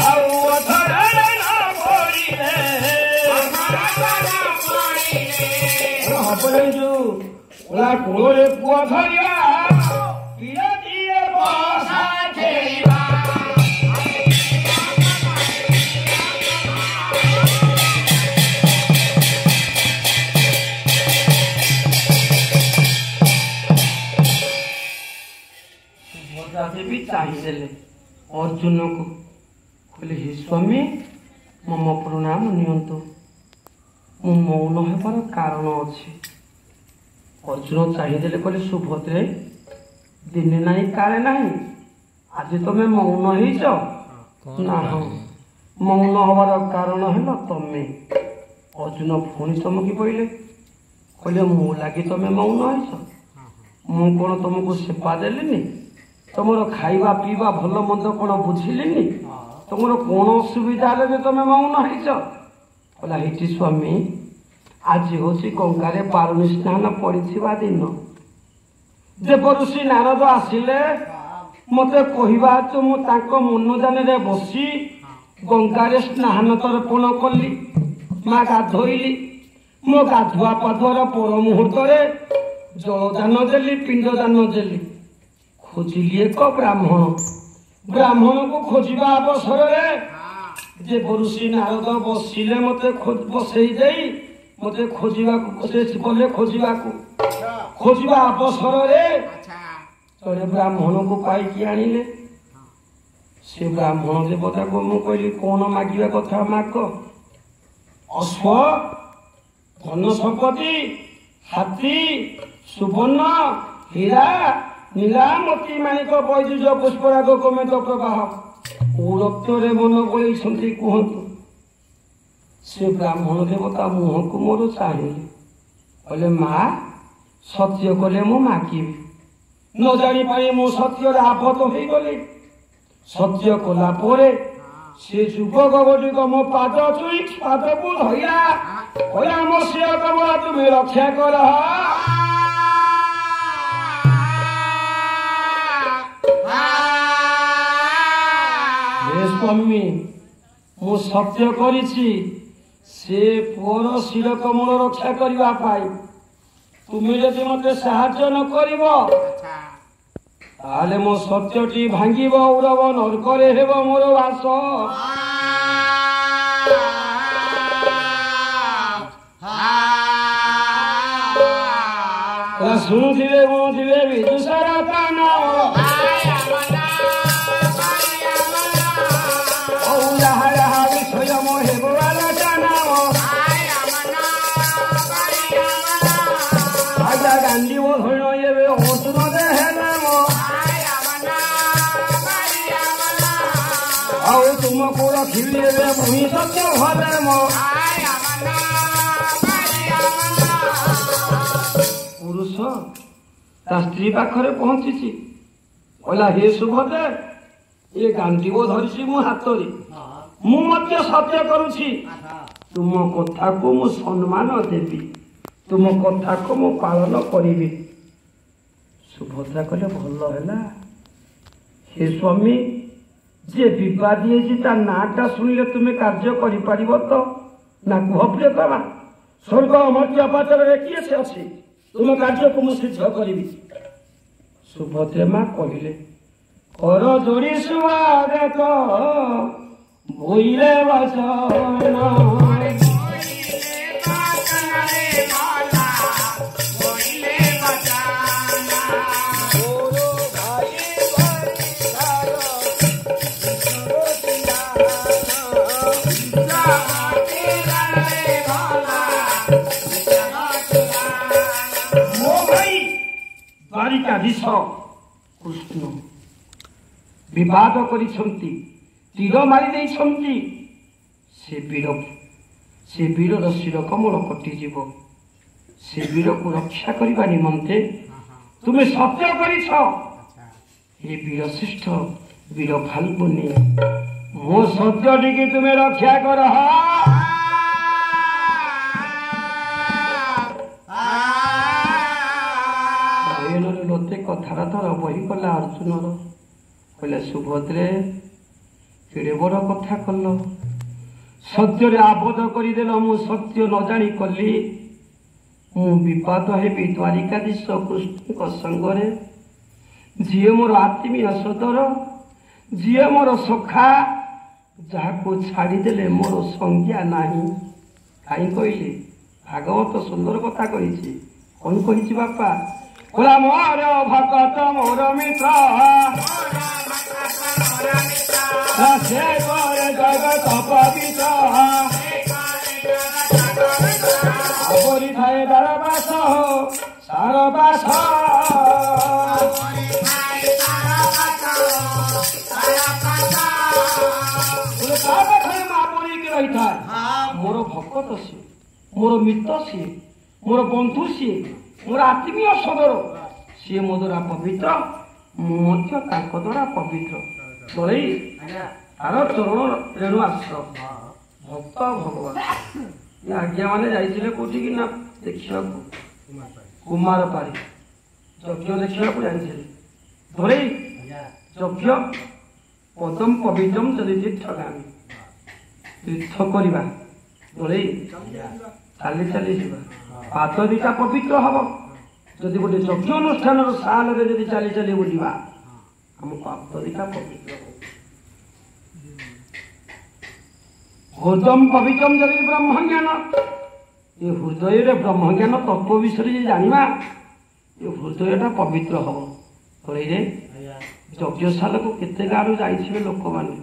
ଆଉ ଅଧରରେ ନ ପଡ଼ିଲେ ହବନି ଯୋଉ ଓଲା କୂଳରେ ପୁଅ ଧରିବା ପିଲାଟିଏ ବସା ଖେଳିବା ବି ଚାହିଁଦେଲେ ଅର୍ଜୁନକୁ କହିଲେ ହେ ସ୍ୱାମୀ ମମ ପ୍ରଣାମ ନିଅନ୍ତୁ ମୁଁ ମୌନ ହେବାର କାରଣ ଅଛି ଅର୍ଜୁନ ଚାହିଁଦେଲେ କହିଲେ ସୁଭଦ୍ରେ ଦିନେ ନାହିଁ କାଳେ ନାହିଁ ଆଜି ତମେ ମୌନ ହେଇଛ ନା ହଁ ମୌନ ହବାର କାରଣ ହେଲା ତମେ ଅର୍ଜୁନ ପୁଣି ଚମକି ପଇଲେ କହିଲେ ମୁଁ ଲାଗି ତମେ ମୌନ ହେଇଛ ମୁଁ କଣ ତମକୁ ସେବା ଦେଲିନି ତମର ଖାଇବା ପିଇବା ଭଲ ମନ୍ଦ କଣ ବୁଝିଲିନି ତମର କଣ ଅସୁବିଧା ହେଲେ ଯେ ତମେ ମୌନ ହେଇଛ କହିଲା ହେଇଠି ସ୍ୱାମୀ ଆଜି ହଉଛି ଗଙ୍ଗାରେ ବାରୁଣୀ ସ୍ନାନ ପଡିଥିବା ଦିନ ଦେବଋଷି ନାରଦ ଆସିଲେ ମତେ କହିବା ହେତୁ ମୁଁ ତାଙ୍କ ମନୋଯାନରେ ବସି ଗଙ୍ଗାରେ ସ୍ନାନ ତର୍ପଣ କଲି ମା ଗାଧୋଇଲି ମୋ ଗାଧୁଆ ପାଧୁଆର ପର ମୁହୂର୍ତ୍ତରେ ଜଳଦାନ ଦେଲି ପିଣ୍ଡଦାନ ଦେଲି ଖୋଜିଲି ଏକ ବ୍ରାହ୍ମଣକୁ ଖୋଜିବା ଅବସରରେ ଦେବଋଷି ନାରଦ ବସିଲେ ମତେ ବସେଇ ଦେଇ ମତେ ଖୋଜିବା ଅବସରରେ ଜଣେ ବ୍ରାହ୍ମଣକୁ ପାଇକି ଆଣିଲେ ସେ ବ୍ରାହ୍ମଣ ଦେବତାକୁ ମୁଁ କହିଲି କଣ ମାଗିବା କଥା ମାଗ ଅଶ୍ଵ ଧନ ସମ୍ପତ୍ତି ହାତୀ ସୁବର୍ଣ୍ଣ ହୀରା ନୀଳାମତି ମାଣିକ ବୈଦୁଜ ପୁଷ୍ପରାଗ ଗୋମେଦ ପ୍ରବାହ କୋଉ ରକ୍ତରେ ମନ ବଳେଇଛନ୍ତି କୁହନ୍ତୁ ସେ ବ୍ରାହ୍ମଣ ଦେବତା ମୁହଁକୁ ମୋର ଚାହିଁଲେ କହିଲେ ମା ସତ୍ୟ କଲେ ମୁଁ ମାଗିବି ନ ଜାଣିପାରି ମୁଁ ସତ୍ୟରେ ଆବଦ୍ଧ ହେଇଗଲି ସତ୍ୟ କଲା ପରେ ସେ ଯୁବକ ଗୁଡ଼ିକ ମୋ ପାଦ ଛୁଇଁ ପାଦକୁ ଧଇଲା କହିଲା ମୋ ସିଂହ କମଳା ତୁମେ ରକ୍ଷା କର ସ୍ୱାମୀ ମୁଁ ସତ୍ୟ କରିଛି ସେ ପୁଅର ଶିର କମଳ ରକ୍ଷା କରିବା ପାଇଁ ତୁମେ ଯଦି ମତେ ସାହାଯ୍ୟ ନ କରିବ ତାହେଲେ ମୋ ସତ୍ୟଟି ଭାଙ୍ଗିବ ଉରବ ନର୍କରେ ହେବ ମୋର ବାସ ଶୁଣୁଥିବେ ଶୁଣୁଥିବେ ବିଦୁଷର ପ୍ରାଣ ଆଉ ତୁମକୁ ରଖିବି ଏବେ ମୁହିଁ ସତ୍ୟ ଘରେ ପୁରୁଷ ତା ସ୍ତ୍ରୀ ପାଖରେ ପହଞ୍ଚିଛି କହିଲା ହେ ସୁଭଦ୍ରା ଏ ଗାଣ୍ଡିବ ଧରିଛି ମୁଁ ହାତରେ ମୁଁ ମଧ୍ୟ ସତ୍ୟ କରୁଛି ତୁମ କଥାକୁ ମୁଁ ସମ୍ମାନ ଦେବି ତୁମ କଥାକୁ ମୁଁ ପାଳନ କରିବି ସୁଭଦ୍ରା କହିଲେ ଭଲ ହେଲା हे स्वामी जे विवादी है ता नाटा सुनिले तुम्हें कार्य करिपारिब तो ना कुह प्रियतमा स्वर्ग अमर्त्य अपाचर किए से अच्छे तुम कार्य को मुझे सिद्ध करी। सुभद्रे माँ कहले कर जोड़ी सुवागत भोइले वचन द्वारिकाधीश कृष्ण विवाद करिसंती तीर मारी देइसंती से वीर शिर कमल कटिजीव से वीर को रक्षा करने निमंते तुम्हें सत्य करिस। हे वीर श्रेष्ठ वीर फाल्गुनी मो सत्य टिके तुम्हें रक्षा कर। लोते कथार थर बही कला अर्जुनर कहले सुभद्रे केड़े बड़ कथा कल सत्य आबद्ध करदेल मु सत्य न जानी कली मु विवाद हेबी द्वारिकाधीश कृष्ण संगरे जी मोर आत्मीय सदर जी मोर सखा जहाँ छाड़देले मोर संज्ञा नाही कहीं कहले भागवत सुंदर कथा कही कौन कही बापा बोला मोर भगत मोर मित्र से जगत पवित्र अपरी थाए दारबास सारबास रही था मोर भगत सी मोर मित्र सी मोर बंधु सी मोर आत्मीय सदर सी मो द्वारा पवित्र मुझे द्वारा पवित्र तई तार चरण रेणु आश्रम भक्त भगवान आज्ञा मैंने जाइए कौटी कि ना देखा कुमार पारी यज्ञ देखा जाइए धरे यज्ञ पदम पवित्रम जदि तीर्थगामी तीर्थ करवा धरे चली चली पाद दुटा पवित्र हम जदि गोटे यज्ञ अनुष्ठान साल में चली चली बुलवा आम पाद दुटा पवित्र हृदम पवित्रम जदि ब्रह्म ज्ञान ये हृदय ब्रह्म ज्ञान तत्व विषय जाना ये हृदयटा पवित्र हम थोड़े यज्ञशाला को केते गाँव जाइए लोक मैंने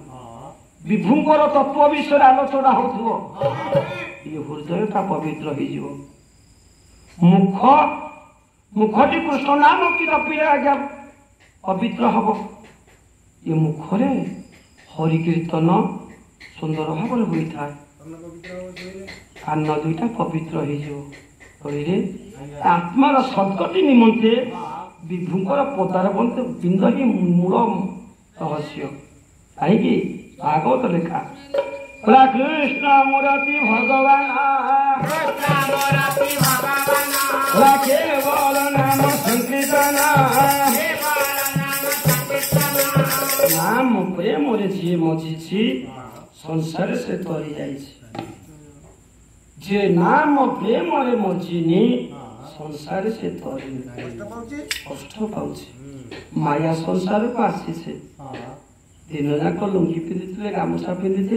विभुंकर तत्व विषय आलोचना हो ये हृदयटा पवित्र हो मुख मुखटी कृष्ण नाम कि रपिले आज्ञा पवित्र हम ये मुखरे हरि कीर्तन सुंदर भाव होता है कान दुईटा पवित्र हो आत्मार सदगति निमंते विभुंकर पदार बंते बिंद ही मूल रहस्य कहीं भागवत लेखा कृष्ण मूर्ति भगवान केवल नाम संकीर्तन नाम प्रेम जी मजी संसार से तरी जे नाम प्रेम मजिनी संसार से तरी कष्ट पाँच माया संसार को आसी दिन जाक लुंगी पिंधि गामुछा पिंधि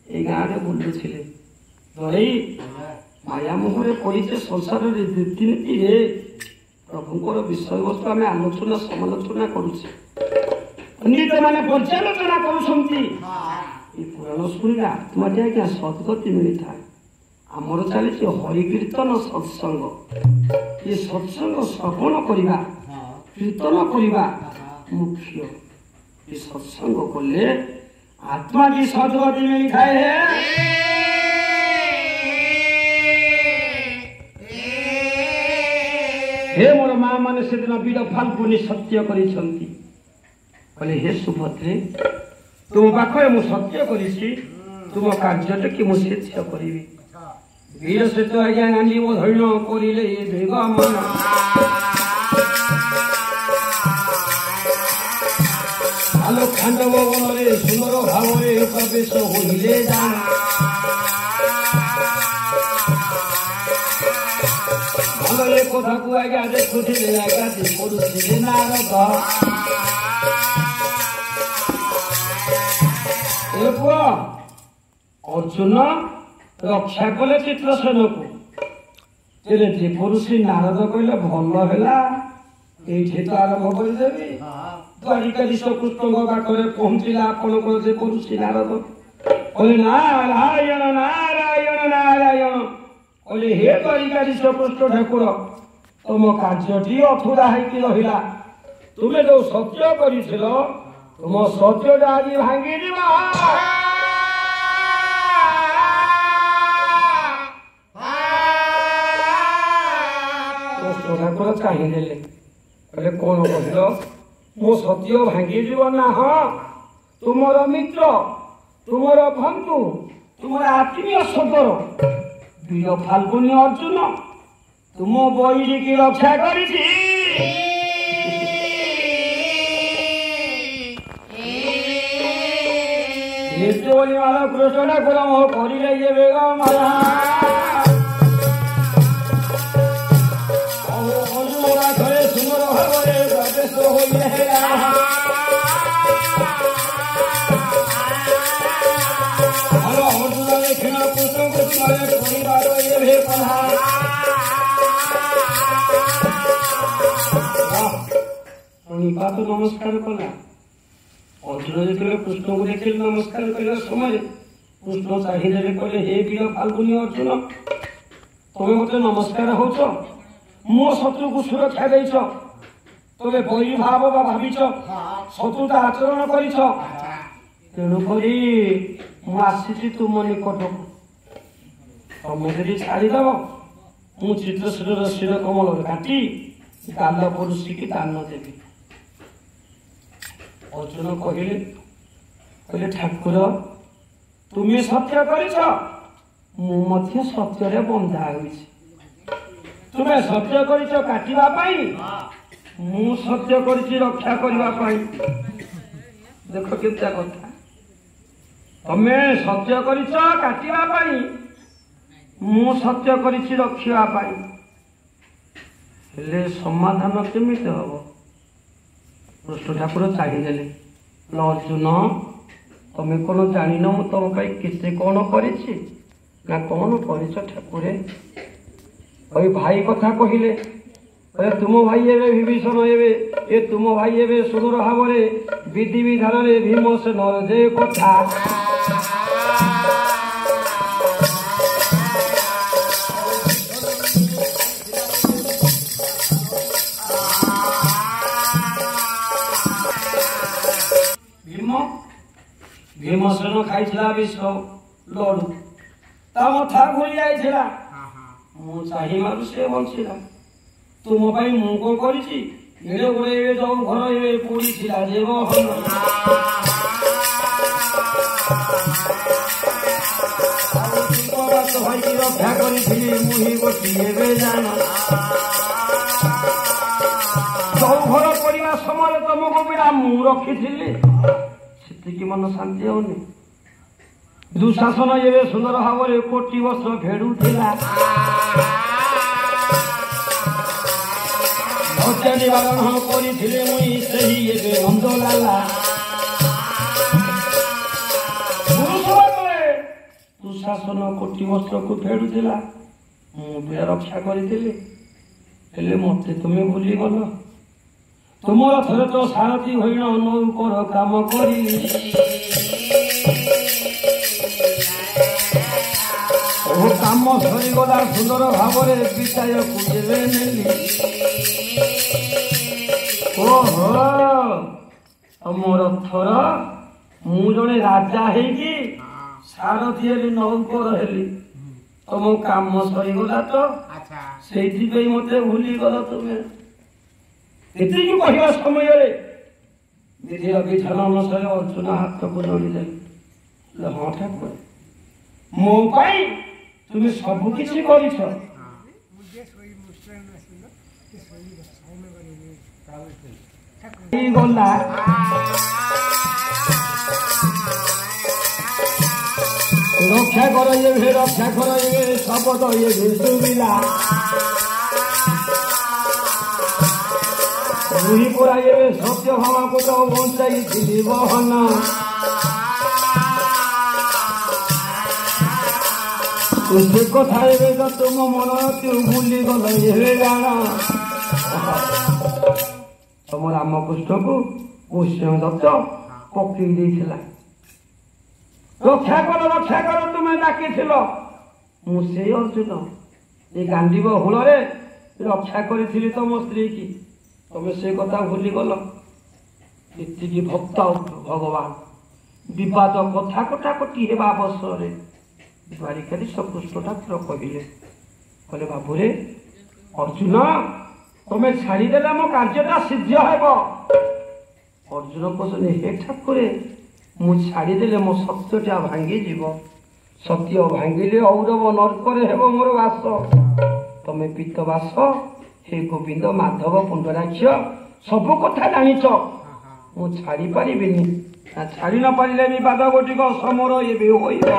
ये गाँव में बुलुले धरे माया मुहरे पड़े संसार रीतिनीति प्रभुंर विषय वस्तु आम आलोचना समालोचना पंडित मैंने पर्यालोचना पुराण शुणिले आत्माटी आज्ञा सदगति मिलता है आमर चली हरि कीर्तन सत्संग ये सत्संग श्रवण करवा कीर्तन करवा मुख्य ये सत्संग कले आत्मा की सदगति मिलता है। हे मोर माँ मैंने से दिन वीर फाल्गुनी सत्य कहले हे सुभद्रे तुम पाखे मु सत्य करी तुम कार्य कि मुझे करी वीर से तो आज्ञा गांधी वो धैर्य करिले भेग मन ଆଲୋ ଖାଣ୍ଡବ ବନରେ ସୁନ୍ଦର ଭାବରେ ପ୍ରବେଶ ହୋଇଲେ ଜାଣ ଭଲ ଏ କଥାକୁ ଆଜ୍ଞା ଦେଖୁଥିଲେ ଆଜ୍ଞା ପଡୁଥିଲେ ନାରଦ ଏ ପୁଅ ଅର୍ଜୁନ ରକ୍ଷା କଲେ ଚିତ୍ରସେନକୁ ଯେ ପରୁଷୀ ନାରଦ କହିଲେ ଭଲ ହେଲା ଏଇଠି ତ ଆରମ୍ଭ କରିଦେବି ଦ୍ୱାରିକାଧୀଶ କୃଷ୍ଣଙ୍କ ପାଖରେ ପହଞ୍ଚିଲା ଆପଣଙ୍କର ଯେ ପରୁଷୀ ନାରଦ କହିଲେ ନାରାୟଣ ନାରାୟଣ ନାରାୟଣ କହିଲେ ହେ ଦ୍ୱାରିକାଧୀଶ କୃଷ୍ଣ ଠାକୁର ତମ କାର୍ଯ୍ୟଟି ଅଧୁରା ହେଇକି ରହିଲା ତୁମେ ଯୋଉ ସତ୍ୟ କରିଥିଲ ତୁମ ସତ୍ୟଟା ଆଜି ଭାଙ୍ଗିଯିବ କୃଷ୍ଣ ଠାକୁର ଚାହିଁଦେଲେ କହିଲେ କଣ କହିଲ ମୋ ସତ୍ୟ ଭାଙ୍ଗିଯିବ ନା ହଁ ତୁମର ମିତ୍ର ତୁମର ବନ୍ଧୁ ତୁମର ଆତ୍ମୀୟ ସଦର ବୀର ଫାଲ୍ଗୁନୀ ଅର୍ଜୁନ ତୁମ ବୈରୀକି ରକ୍ଷା କରିଛି ବୋଲି ମାର କୃଷ୍ଣ ଠାକୁର ମୋ କରିଲେ ଯେ ବେଗ ମାରା ସୁନ୍ଦର ଭାବରେ ପ୍ରବେଶ ହୋଇଲେ ଅର୍ଜୁନ ଦେଖିଣ କୃଷ୍ଣଙ୍କୁ ପରିବାର ଏବେ କଲା ନିପାତ ନମସ୍କାର କଲା ଅର୍ଜୁନ ଯେତେବେଳେ କୃଷ୍ଣଙ୍କୁ ଦେଖିଲେ ନମସ୍କାର କରିବା ସମୟରେ କୃଷ୍ଣ ଚାହିଁଦେଲେ କହିଲେ ହେ ବୀର ଫାଲ୍ଗୁନୀ ଅର୍ଜୁନ ତମେ ମତେ ନମସ୍କାର ହଉଛ ମୋ ଶତ୍ରୁକୁ ସୁରକ୍ଷା ଦେଇଛ ତମେ ବୈରୀ ଭାବ ବା ଭାବିଛ ଶତ୍ରୁତା ଆଚରଣ କରିଛ ତେଣୁକରି ମୁଁ ଆସିଛି ତୁମ ନିକଟକୁ ତମେ ଯଦି ଛାଡ଼ିଦବ ମୁଁ ଚିତ୍ରସେନର ଶିର କମଳରେ କାଟି ଗାଲ ପରୁଷିକି ଦାନ ଦେବି ଅର୍ଜୁନ କହିଲେ ଠାକୁର ତୁମେ ସତ୍ୟ କରିଛ ମୁଁ ମଧ୍ୟ ସତ୍ୟରେ ବନ୍ଧା ହୋଇଛି ତୁମେ ସତ୍ୟ କରିଛ କାଟିବା ପାଇଁ ମୁଁ ସତ୍ୟ କରିଛି ରକ୍ଷା କରିବା ପାଇଁ ଦେଖ କେତେ କଥା ତମେ ସତ୍ୟ କରିଛ କାଟିବା ପାଇଁ ମୁଁ ସତ୍ୟ କରିଛି ରଖିବା ପାଇଁ ହେଲେ ସମାଧାନ କେମିତି ହବ କୃଷ୍ଣ ଠାକୁର ଚାହିଁଦେଲେ ଅର୍ଜୁନ ତମେ କଣ ଜାଣିନ ମୁଁ ତମ ପାଇଁ କେତେ କଣ କରିଛି ନା କଣ କରିଛ ଠାକୁରେ ওই ভাই কথা কহিলে তুম ভাই এবে বিভীষণ এবে এ তুম ভাই এবে সুদূর ভাবরে বিধি বিধাନରେ ভীমসেনর যে কথা ভীমসেন খাইছিলা বিষ লড়ু তা মথা ভুলি যাইছিলা ମୁଁ ଚାହିଁବାରୁ ସେ ବଞ୍ଚିଲା ତୁମ ପାଇଁ ମୁଁ କଣ କରିଛି ଏଡ଼େ ଗୁଡ଼େ ଏବେ ଯୋଉ ଘର ଏବେ ପୋଡ଼ିଥିଲା ଦେବ ଭାଇକି ରକ୍ଷା କରିଥିଲି ମୁଁ ହିଁ ଗୋଟିଏ ଏବେ ଜାଣ ଯୋଉ ଘର ପଡ଼ିବା ସମୟରେ ତମକୁ ବିଡ଼ା ମୁଁ ରଖିଥିଲି ସେତିକି ମନ ଶାନ୍ତି ହଉନି ଦୁଃଶାସନ ଏବେ ସୁନ୍ଦର ଭାବରେ କୋଟି ବର୍ଷ ଫେରୁଥିଲା ହତ୍ୟା ନିବାରଣ କରିଥିଲେ ମୁଇଁ ସେହି ଏବେ ଅନ୍ଧଲାଲା ଦୁଃଶାସନ କୋଟି ବର୍ଷକୁ ଫେରୁଥିଲା ମୁଁ ବି ରକ୍ଷା କରିଥିଲି ହେଲେ ମତେ ତୁମେ ଭୁଲିଗଲ ତୁମର ଥରେ ତ ସାରଥୀ ହୋଇଣ ନୌକର କାମ କରିଲି ଓ କାମ ସରିଗଲା ସୁନ୍ଦର ଭାବରେ ବିଦାୟକୁ ଯେବେ ନେଲି ଓହୋ ତମର ଥର ମୁଁ ଜଣେ ରାଜା ହେଇକି ସାରଥୀ ହେଲି ନୌକର ହେଲି ତମ କାମ ସରିଗଲା ତ ସେଇଥିପାଇଁ ମତେ ଭୁଲିଗଲ ତୁମେ ଏତିକି କହିବା ସମୟରେ ବିଧିର ବିଧାନ ଅନୁସାରେ ଅର୍ଜୁନ ହାତକୁ ଯୋଡ଼ିଦେଲେ ହଁ ଠାକୁର ମୋ ପାଇଁ তুমি ସବୁ କିଛି କରିଛ ଗଲା ରକ୍ଷା କର ଏବେ ରକ୍ଷା କର ଏବେ ଶପଥ ଏବେ ଶୁଭିଲା ବୁଢୀ ପରା ଏବେ ସତ୍ୟ ଭାମାକୁ ତ ବଞ୍ଚାଇଥିଲି ବହନ ସେ କଥା ଏବେ ତ ତୁମ ମନ ତୁ ଭୁଲିଗଲ ଏବେ ଜାଣ ତମ ରାମକୃଷ୍ଣକୁ କୃଷ୍ଣ ଦତ୍ତ ପକେଇ ଦେଇଥିଲା ରକ୍ଷା କର ତୁମେ ଡାକିଥିଲ ମୁଁ ସେଇ ଅର୍ଜୁନ ଏ ଗାଣ୍ଡିବ ହୁଳରେ ରକ୍ଷା କରିଥିଲି ତମ ସ୍ତ୍ରୀ କି ତମେ ସେ କଥା ଭୁଲିଗଲ ଏତିକି ଭକ୍ତ ଭଗବାନ ବିବାଦ କଥା କଟାକଟି ହେବା ଅବସରରେ ଦ୍ୱାରିକାଧୀଶ କୃଷ୍ଣ ଠାକୁର କହିଲେ ବାବୁରେ ଅର୍ଜୁନ ତମେ ଛାଡ଼ିଦେଲେ ମୋ କାର୍ଯ୍ୟଟା ସିଦ୍ଧ ହେବ ଅର୍ଜୁନ କହୁଛନ୍ତି ହେ ଠାକୁରେ ମୁଁ ଛାଡ଼ିଦେଲେ ମୋ ସତ୍ୟଟା ଭାଙ୍ଗିଯିବ ସତ୍ୟ ଭାଙ୍ଗିଲେ ଔରବ ନର୍କରେ ହେବ ମୋର ବାସ ତମେ ପିତ ବାସ ହେ ଗୋବିନ୍ଦ ମାଧବ ପୁଣ୍ଡରାକ୍ଷ ସବୁ କଥା ଜାଣିଛ ମୁଁ ଛାଡ଼ି ପାରିବିନି ଛାଡ଼ି ନ ପାରିଲେ ବିବାଦ ଗୋଟିକ ସମର ଏବେ ହୋଇବ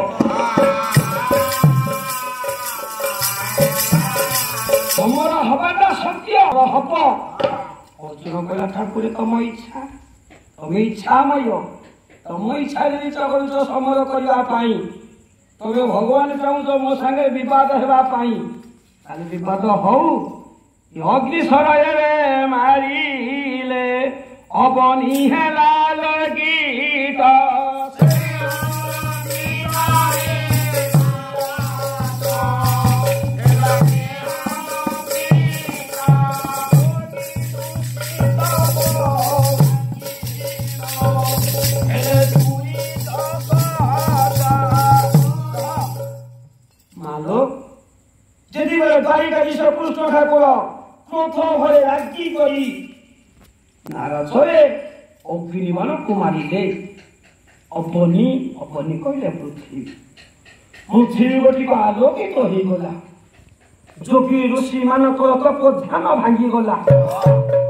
ସମର ହବାଟା ସତ୍ୟ ହବ ଅର୍ଜୁନ କହିଲା ଠାକୁରେ ତମ ଇଚ୍ଛାମୟ ତମ ଇଚ୍ଛାରେ ନିଜ କରୁଛ ସମର କରିବା ପାଇଁ ତମେ ଭଗବାନ ଚାହୁଁଛ ମୋ ସାଙ୍ଗରେ ବିବାଦ ହେବା ପାଇଁ ଖାଲି ବିବାଦ ହଉ ଅଗ୍ନିଶରରେ ମାରିଲେ ଅବନି ହେଲା ଲଗିତ ଯେତେବେଳେ ଦ୍ୱାରିକାଧୀଶ କୃଷ୍ଣ ଠାକୁର କ୍ରୋଧ ଭରେ ରାଗି କରି ନାରଦରେ ଅଗ୍ନିବାଣକୁ ମାରିଲେ ଅବନି କହିଲେ ପୃଥିବୀ ଗୋଟିକ ଆଲୋକିତ ହେଇଗଲା ଯୋଗୀ ଋଷି ମାନଙ୍କର ତପ ଧ୍ୟାନ ଭାଙ୍ଗିଗଲା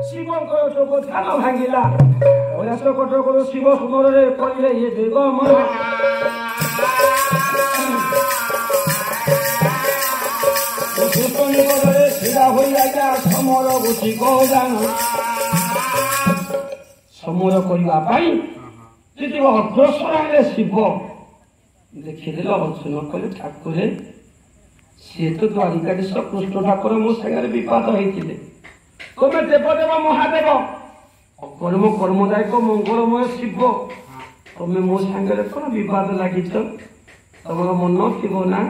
ଶିବଙ୍କର ଯୋଗ ଧ୍ୟାନ ଭାଙ୍ଗିଲା କୈଳାସ କଟକରୁ ଶିବ ସୁନ୍ଦରରେ କହିଲେ ଏ ବେଗମ ନିକଟରେ ଛିଡ଼ା ହୋଇ ଆଜ୍ଞା ସମର ଗୋଟି ଗୌରାଣ ସମର କରିବା ପାଇଁ ଯେତେବେଳେ ଅଗ୍ରସର ହେଲେ ଶିବ ଦେଖିଦେଲେ ଅର୍ଜୁନ କହିଲେ ଠାକୁରେ ସିଏ ତ ଦ୍ୱାରିକାଧୀଶ କୃଷ୍ଣ ଠାକୁର ମୋ ସାଙ୍ଗରେ ବିବାଦ ହେଇଥିଲେ ତମେ ଦେବଦେବ ମହାଦେବ ଅକର୍ମ କର୍ମଦାୟକ ମଙ୍ଗଳମୟ ଶିବ ତମେ ମୋ ସାଙ୍ଗରେ କଣ ବିବାଦ ଲାଗିଛ ତମର ମନ ଥିବ ନା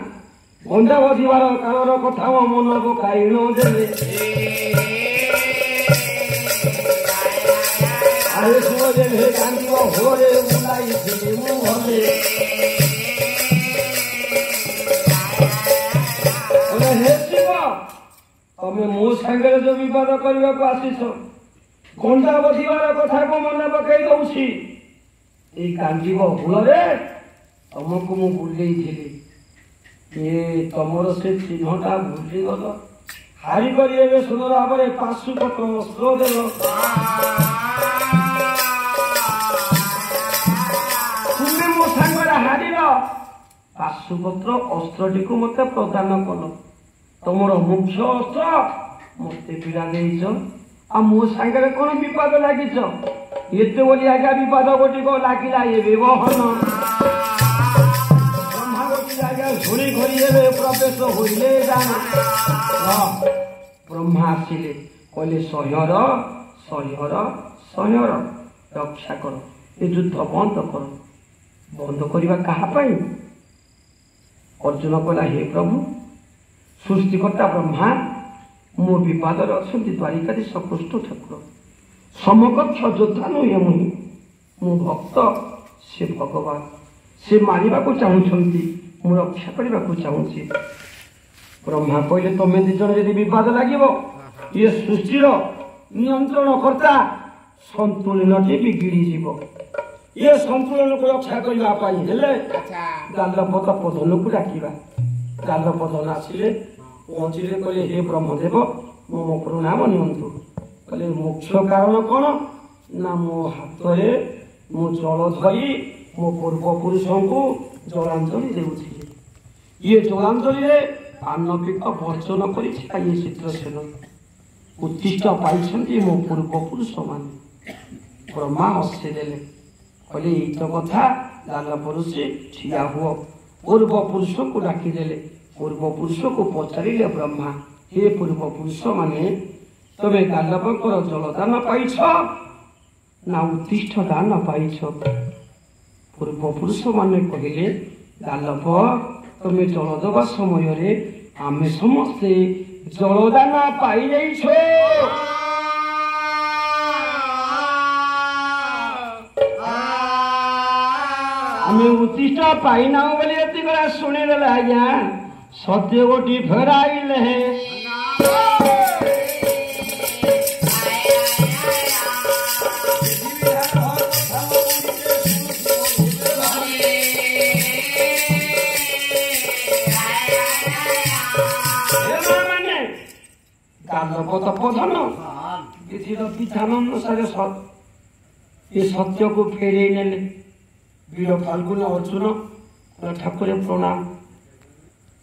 ଗଣ୍ଡା ବଧିବାର କାଳର କଥା ମୋ ମନକୁ କାଇଣ ଦେଲେ ଆରେ ଶୁଣ ଯେବେ କାନ୍ଦିବ ହୋରେ ବୁଲାଇଥିଲି ମୁଁ ଘରେ ହେ ଶିବ ତମେ ମୋ ସାଙ୍ଗରେ ଯୋଉ ବିବାଦ କରିବାକୁ ଆସିଛ ଗଣ୍ଡା ବଧିବାର କଥାକୁ ମନେ ପକେଇ ଦଉଛି ଏଇ କାନ୍ଦିବ ହୁଳରେ ତମକୁ ମୁଁ ବୁଲେଇଥିଲି ତମର ସେ ଚିହ୍ନଟା ଭୁଲିଗଲ ହାରିକରି ଏବେ ସୁନ୍ଦର ଭାବରେ ପାଶୁପତ ଅସ୍ତ୍ର ଦେଲ ତୁମେ ମୋ ସାଙ୍ଗରେ ହାରିଲ ପାଶୁପତ୍ର ଅସ୍ତ୍ରଟିକୁ ମତେ ପ୍ରଦାନ କଲ ତମର ମୁଖ୍ୟ ଅସ୍ତ୍ର ମତେ ପୀଡ଼ା ଦେଇଛ ଆଉ ମୋ ସାଙ୍ଗରେ କଣ ବିବାଦ ଲାଗିଛ ଏତେ ବୋଲି ଆଜ୍ଞା ବିବାଦ ଗୋଟିକ ଲାଗିଲା ଏବେ ବହନ ଝୁଳି ଘରି ଏବେ ପ୍ରବେଶ ହୋଇଲେ ବ୍ରହ୍ମା ଆସିଲେ କହିଲେ ସହ୍ୟର ରକ୍ଷା କର ଏ ଯୁଦ୍ଧ ବନ୍ଦ କର ବନ୍ଦ କରିବା କାହା ପାଇଁ ଅର୍ଜୁନ କହିଲା ହେ ପ୍ରଭୁ ସୃଷ୍ଟିକର୍ତ୍ତା ବ୍ରହ୍ମା ମୋ ବିବାଦରେ ଅଛନ୍ତି ଦ୍ୱାରିକାଧୀଶ କୃଷ୍ଣ ଠାକୁର ସମକକ୍ଷ ଯୋଦ୍ଧା ନୁହେଁ ମୁଁ ଭକ୍ତ ସେ ଭଗବାନ ସେ ମାରିବାକୁ ଚାହୁଁଛନ୍ତି ମୁଁ ରକ୍ଷା କରିବାକୁ ଚାହୁଁଛି ବ୍ରହ୍ମା କହିଲେ ତମେ ଦି ଜଣ ଯଦି ବିବାଦ ଲାଗିବ ଇଏ ସୃଷ୍ଟିର ନିୟନ୍ତ୍ରଣ କର୍ତ୍ତା ସନ୍ତୁଳନଟି ବିଗିଡ଼ିଯିବ ଇଏ ସନ୍ତୁଳନକୁ ରକ୍ଷା କରିବା ପାଇଁ ହେଲେ ଗାଲପଦ ପ୍ରଧାନକୁ ଡାକିବା ଗାଲପଦନ ଆସିଲେ ପହଞ୍ଚିଲେ କହିଲେ ହେ ବ୍ରହ୍ମଦେବ ମୋ ପ୍ରଣାମ ନିଅନ୍ତୁ କହିଲେ ମୁଖ୍ୟ କାରଣ କଣ ନା ମୋ ହାତରେ ମୁଁ ଜଳ ଧରି ମୋ ପୂର୍ବପୁରୁଷଙ୍କୁ ଜଳାଞ୍ଜଳି ଦେଉଛି ଇଏ ଜଳାଞ୍ଜଳିରେ ପାଣ୍ଡବିକ ବର୍ଜନ କରିଥିଲା ଇଏ ଚିତ୍ରସେନ ଉତ୍ତିଷ୍ଠ ପାଇଛନ୍ତି ମୋ ପୂର୍ବପୁରୁଷ ମାନେ। ବ୍ରହ୍ମା ହସିଦେଲେ କହିଲେ ଏଇତ କଥା ଲାଲ ପରୁଷି ଠିଆ ହୁଅ। ପୂର୍ବପୁରୁଷକୁ ଡାକିଦେଲେ। ପୂର୍ବପୁରୁଷକୁ ପଚାରିଲେ ବ୍ରହ୍ମା ହେ ପୂର୍ବପୁରୁଷ ମାନେ ତମେ ଗାଲବଙ୍କର ଜଳଦାନ ପାଇଛ ନା ଉତ୍ତିଷ୍ଠ ଦାନ ପାଇଛ? ପୂର୍ବପୁରୁଷ ମାନେ କହିଲେ ଗାଲବ ତମେ ଜଳ ଦେବା ସମୟରେ ଆମେ ସମସ୍ତେ ଜଳଦାନ ପାଇଯାଇଛ। ଆମେ ଉତ୍ତିଷ୍ଠ ପାଇନାଉ ବୋଲି ଏତିକି ଶୁଣିଦେଲେ ଆଜ୍ଞା ସତ୍ୟ ଗୋଟି ଫେରାଇଲେ। ଗାଲବତପଧନ ବିଧିର ବିଧାନ ଅନୁସାରେ ଏ ସତ୍ୟକୁ ଫେରେଇ ନେଲେ। ବୀର ଫାଲ୍ଗୁନ ଅର୍ଜୁନ ଠାକୁରେ ପ୍ରଣାମ।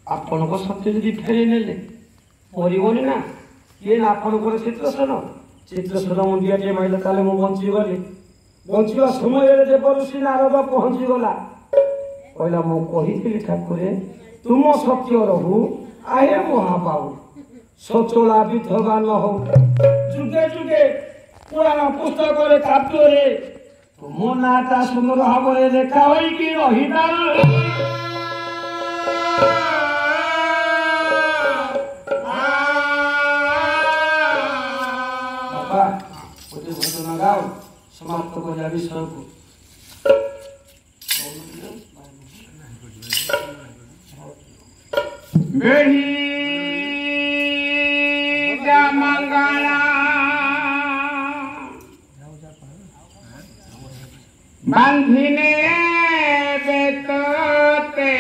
ଆପଣଙ୍କ ସତ୍ୟ ଯଦି ଫେରେଇ ନେଲେ ମରିବନି ନା କିଏ ନା ଆପଣଙ୍କର ଚିତ୍ରସେନ। ଚିତ୍ରସେନ ମୁଣ୍ଡିଆଟିଏ ମାଇଲେ ତାହେଲେ ମୁଁ ବଞ୍ଚିଗଲି। ବଞ୍ଚିବା ସମୟରେ ଦେବଋଷି ନାରଦ ପହଞ୍ଚିଗଲା। କହିଲା ମୁଁ କହିଥିଲି ଠାକୁରେ ତୁମ ସତ୍ୟ ରହୁ ଆହେ ମହାବାହୁ ସଚଳା ବିଧବା ନ ହଉ। ଯୁଗେ ଯୁଗେ ପୁରାଣ ପୁସ୍ତକରେ କାବ୍ୟରେ ତୁମ ନାଁଟା ସୁନ୍ଦର ଭାବରେ ଲେଖା ହୋଇକି ରହିଥାଉ। ବାପା ଗୋଟେ ଭଜନ ଗାଓ ସମାପ୍ତ କରିବା ବିଷୟକୁ। मंगला बंधिने बेतोते